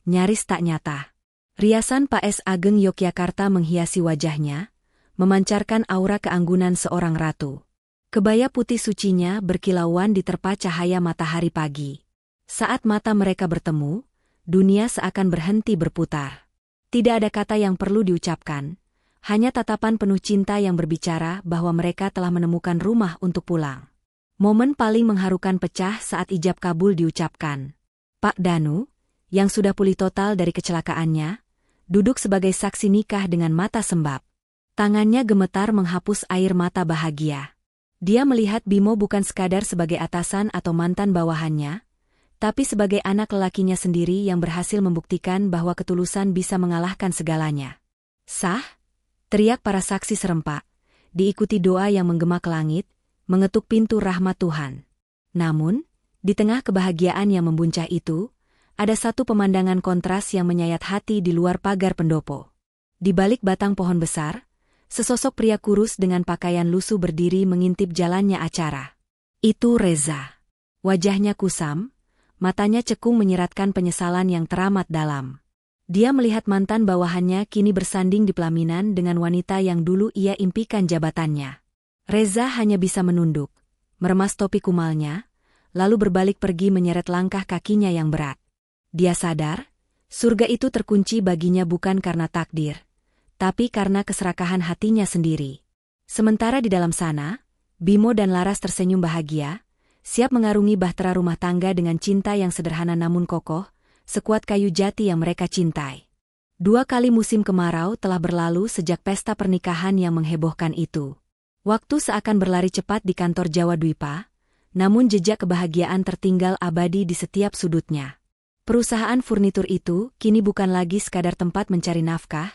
nyaris tak nyata. Riasan Paes Ageng Yogyakarta menghiasi wajahnya, memancarkan aura keanggunan seorang ratu. Kebaya putih sucinya berkilauan diterpa cahaya matahari pagi. Saat mata mereka bertemu, dunia seakan berhenti berputar. Tidak ada kata yang perlu diucapkan, hanya tatapan penuh cinta yang berbicara bahwa mereka telah menemukan rumah untuk pulang. Momen paling mengharukan pecah saat ijab kabul diucapkan. Pak Danu, yang sudah pulih total dari kecelakaannya, duduk sebagai saksi nikah dengan mata sembab. Tangannya gemetar menghapus air mata bahagia. Dia melihat Bimo bukan sekadar sebagai atasan atau mantan bawahannya, tapi sebagai anak lelakinya sendiri yang berhasil membuktikan bahwa ketulusan bisa mengalahkan segalanya. Sah, teriak para saksi serempak, diikuti doa yang menggema ke langit, mengetuk pintu rahmat Tuhan. Namun, di tengah kebahagiaan yang membuncah itu, ada satu pemandangan kontras yang menyayat hati di luar pagar pendopo. Di balik batang pohon besar, sesosok pria kurus dengan pakaian lusuh berdiri mengintip jalannya acara. Itu Reza. Wajahnya kusam, matanya cekung menyiratkan penyesalan yang teramat dalam. Dia melihat mantan bawahannya kini bersanding di pelaminan dengan wanita yang dulu ia impikan jabatannya. Reza hanya bisa menunduk, meremas topi kumalnya, lalu berbalik pergi menyeret langkah kakinya yang berat. Dia sadar, surga itu terkunci baginya bukan karena takdir, tapi karena keserakahan hatinya sendiri. Sementara di dalam sana, Bimo dan Laras tersenyum bahagia, siap mengarungi bahtera rumah tangga dengan cinta yang sederhana namun kokoh, sekuat kayu jati yang mereka cintai. 2 kali musim kemarau telah berlalu sejak pesta pernikahan yang menghebohkan itu. Waktu seakan berlari cepat di kantor Jawa Dwipa, namun jejak kebahagiaan tertinggal abadi di setiap sudutnya. Perusahaan furnitur itu kini bukan lagi sekadar tempat mencari nafkah,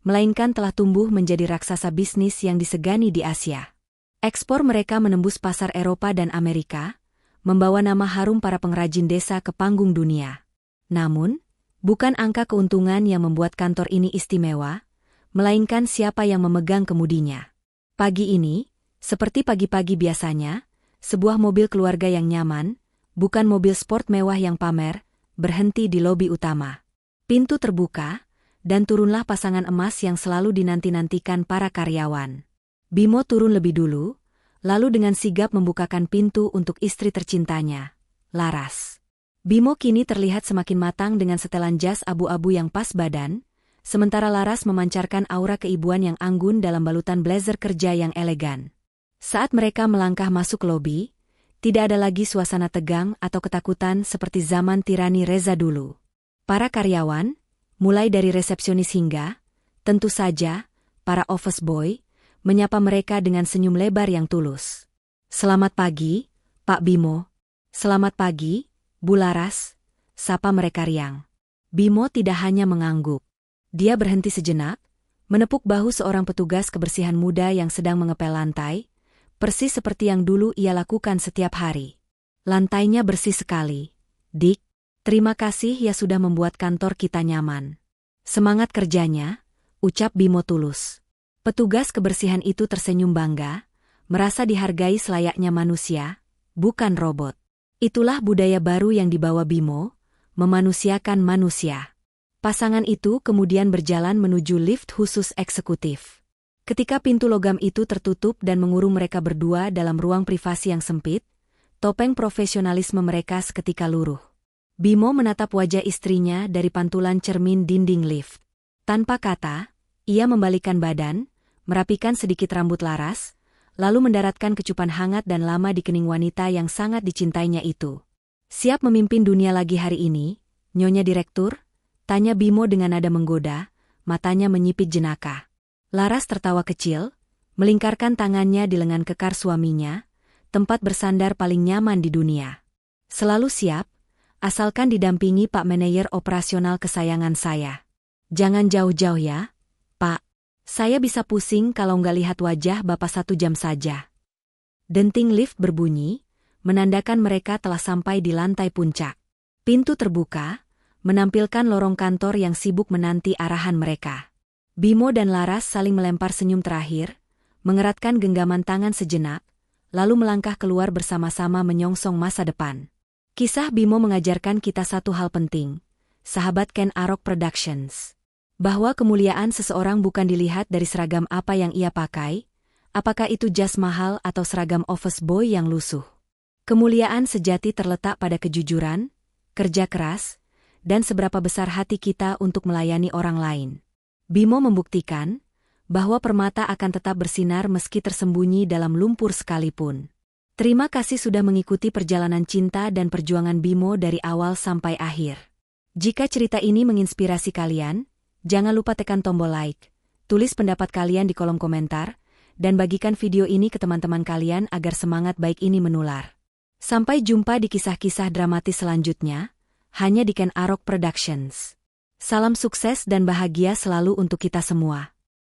melainkan telah tumbuh menjadi raksasa bisnis yang disegani di Asia. Ekspor mereka menembus pasar Eropa dan Amerika, membawa nama harum para pengrajin desa ke panggung dunia. Namun, bukan angka keuntungan yang membuat kantor ini istimewa, melainkan siapa yang memegang kemudinya. Pagi ini, seperti pagi-pagi biasanya, sebuah mobil keluarga yang nyaman, bukan mobil sport mewah yang pamer, berhenti di lobi utama. Pintu terbuka, dan turunlah pasangan emas yang selalu dinanti-nantikan para karyawan. Bimo turun lebih dulu, lalu dengan sigap membukakan pintu untuk istri tercintanya, Laras. Bimo kini terlihat semakin matang dengan setelan jas abu-abu yang pas badan, sementara Laras memancarkan aura keibuan yang anggun dalam balutan blazer kerja yang elegan. Saat mereka melangkah masuk lobi, tidak ada lagi suasana tegang atau ketakutan seperti zaman tirani Reza dulu. Para karyawan, mulai dari resepsionis hingga, tentu saja, para office boy, menyapa mereka dengan senyum lebar yang tulus. "Selamat pagi, Pak Bimo." "Selamat pagi, Bu Laras," sapa mereka riang. Bimo tidak hanya mengangguk. Dia berhenti sejenak, menepuk bahu seorang petugas kebersihan muda yang sedang mengepel lantai, persis seperti yang dulu ia lakukan setiap hari. "Lantainya bersih sekali, Dik. Terima kasih ya sudah membuat kantor kita nyaman." "Semangat kerjanya," ucap Bimo tulus. Petugas kebersihan itu tersenyum bangga, merasa dihargai selayaknya manusia, bukan robot. Itulah budaya baru yang dibawa Bimo, memanusiakan manusia. Pasangan itu kemudian berjalan menuju lift khusus eksekutif. Ketika pintu logam itu tertutup dan mengurung mereka berdua dalam ruang privasi yang sempit, Topeng profesionalisme mereka seketika luruh. Bimo menatap wajah istrinya dari pantulan cermin dinding lift. Tanpa kata, ia membalikkan badan, merapikan sedikit rambut Laras, lalu mendaratkan kecupan hangat dan lama di kening wanita yang sangat dicintainya itu. "Siap memimpin dunia lagi hari ini, Nyonya Direktur?" tanya Bimo dengan nada menggoda, matanya menyipit jenaka. Laras tertawa kecil, melingkarkan tangannya di lengan kekar suaminya, tempat bersandar paling nyaman di dunia. "Selalu siap, asalkan didampingi Pak Manajer operasional kesayangan saya. Jangan jauh-jauh ya, Pak. Saya bisa pusing kalau nggak lihat wajah Bapak 1 jam saja." Denting lift berbunyi, menandakan mereka telah sampai di lantai puncak. Pintu terbuka, menampilkan lorong kantor yang sibuk menanti arahan mereka. Bimo dan Laras saling melempar senyum terakhir, mengeratkan genggaman tangan sejenak, lalu melangkah keluar bersama-sama menyongsong masa depan. Kisah Bimo mengajarkan kita satu hal penting, sahabat Ken Arok Productions. Bahwa kemuliaan seseorang bukan dilihat dari seragam apa yang ia pakai, apakah itu jas mahal atau seragam office boy yang lusuh. Kemuliaan sejati terletak pada kejujuran, kerja keras, dan seberapa besar hati kita untuk melayani orang lain. Bimo membuktikan bahwa permata akan tetap bersinar meski tersembunyi dalam lumpur sekalipun. Terima kasih sudah mengikuti perjalanan cinta dan perjuangan Bimo dari awal sampai akhir. Jika cerita ini menginspirasi kalian, jangan lupa tekan tombol like, tulis pendapat kalian di kolom komentar, dan bagikan video ini ke teman-teman kalian agar semangat baik ini menular. Sampai jumpa di kisah-kisah dramatis selanjutnya, hanya di Ken Arok Productions. Salam sukses dan bahagia selalu untuk kita semua.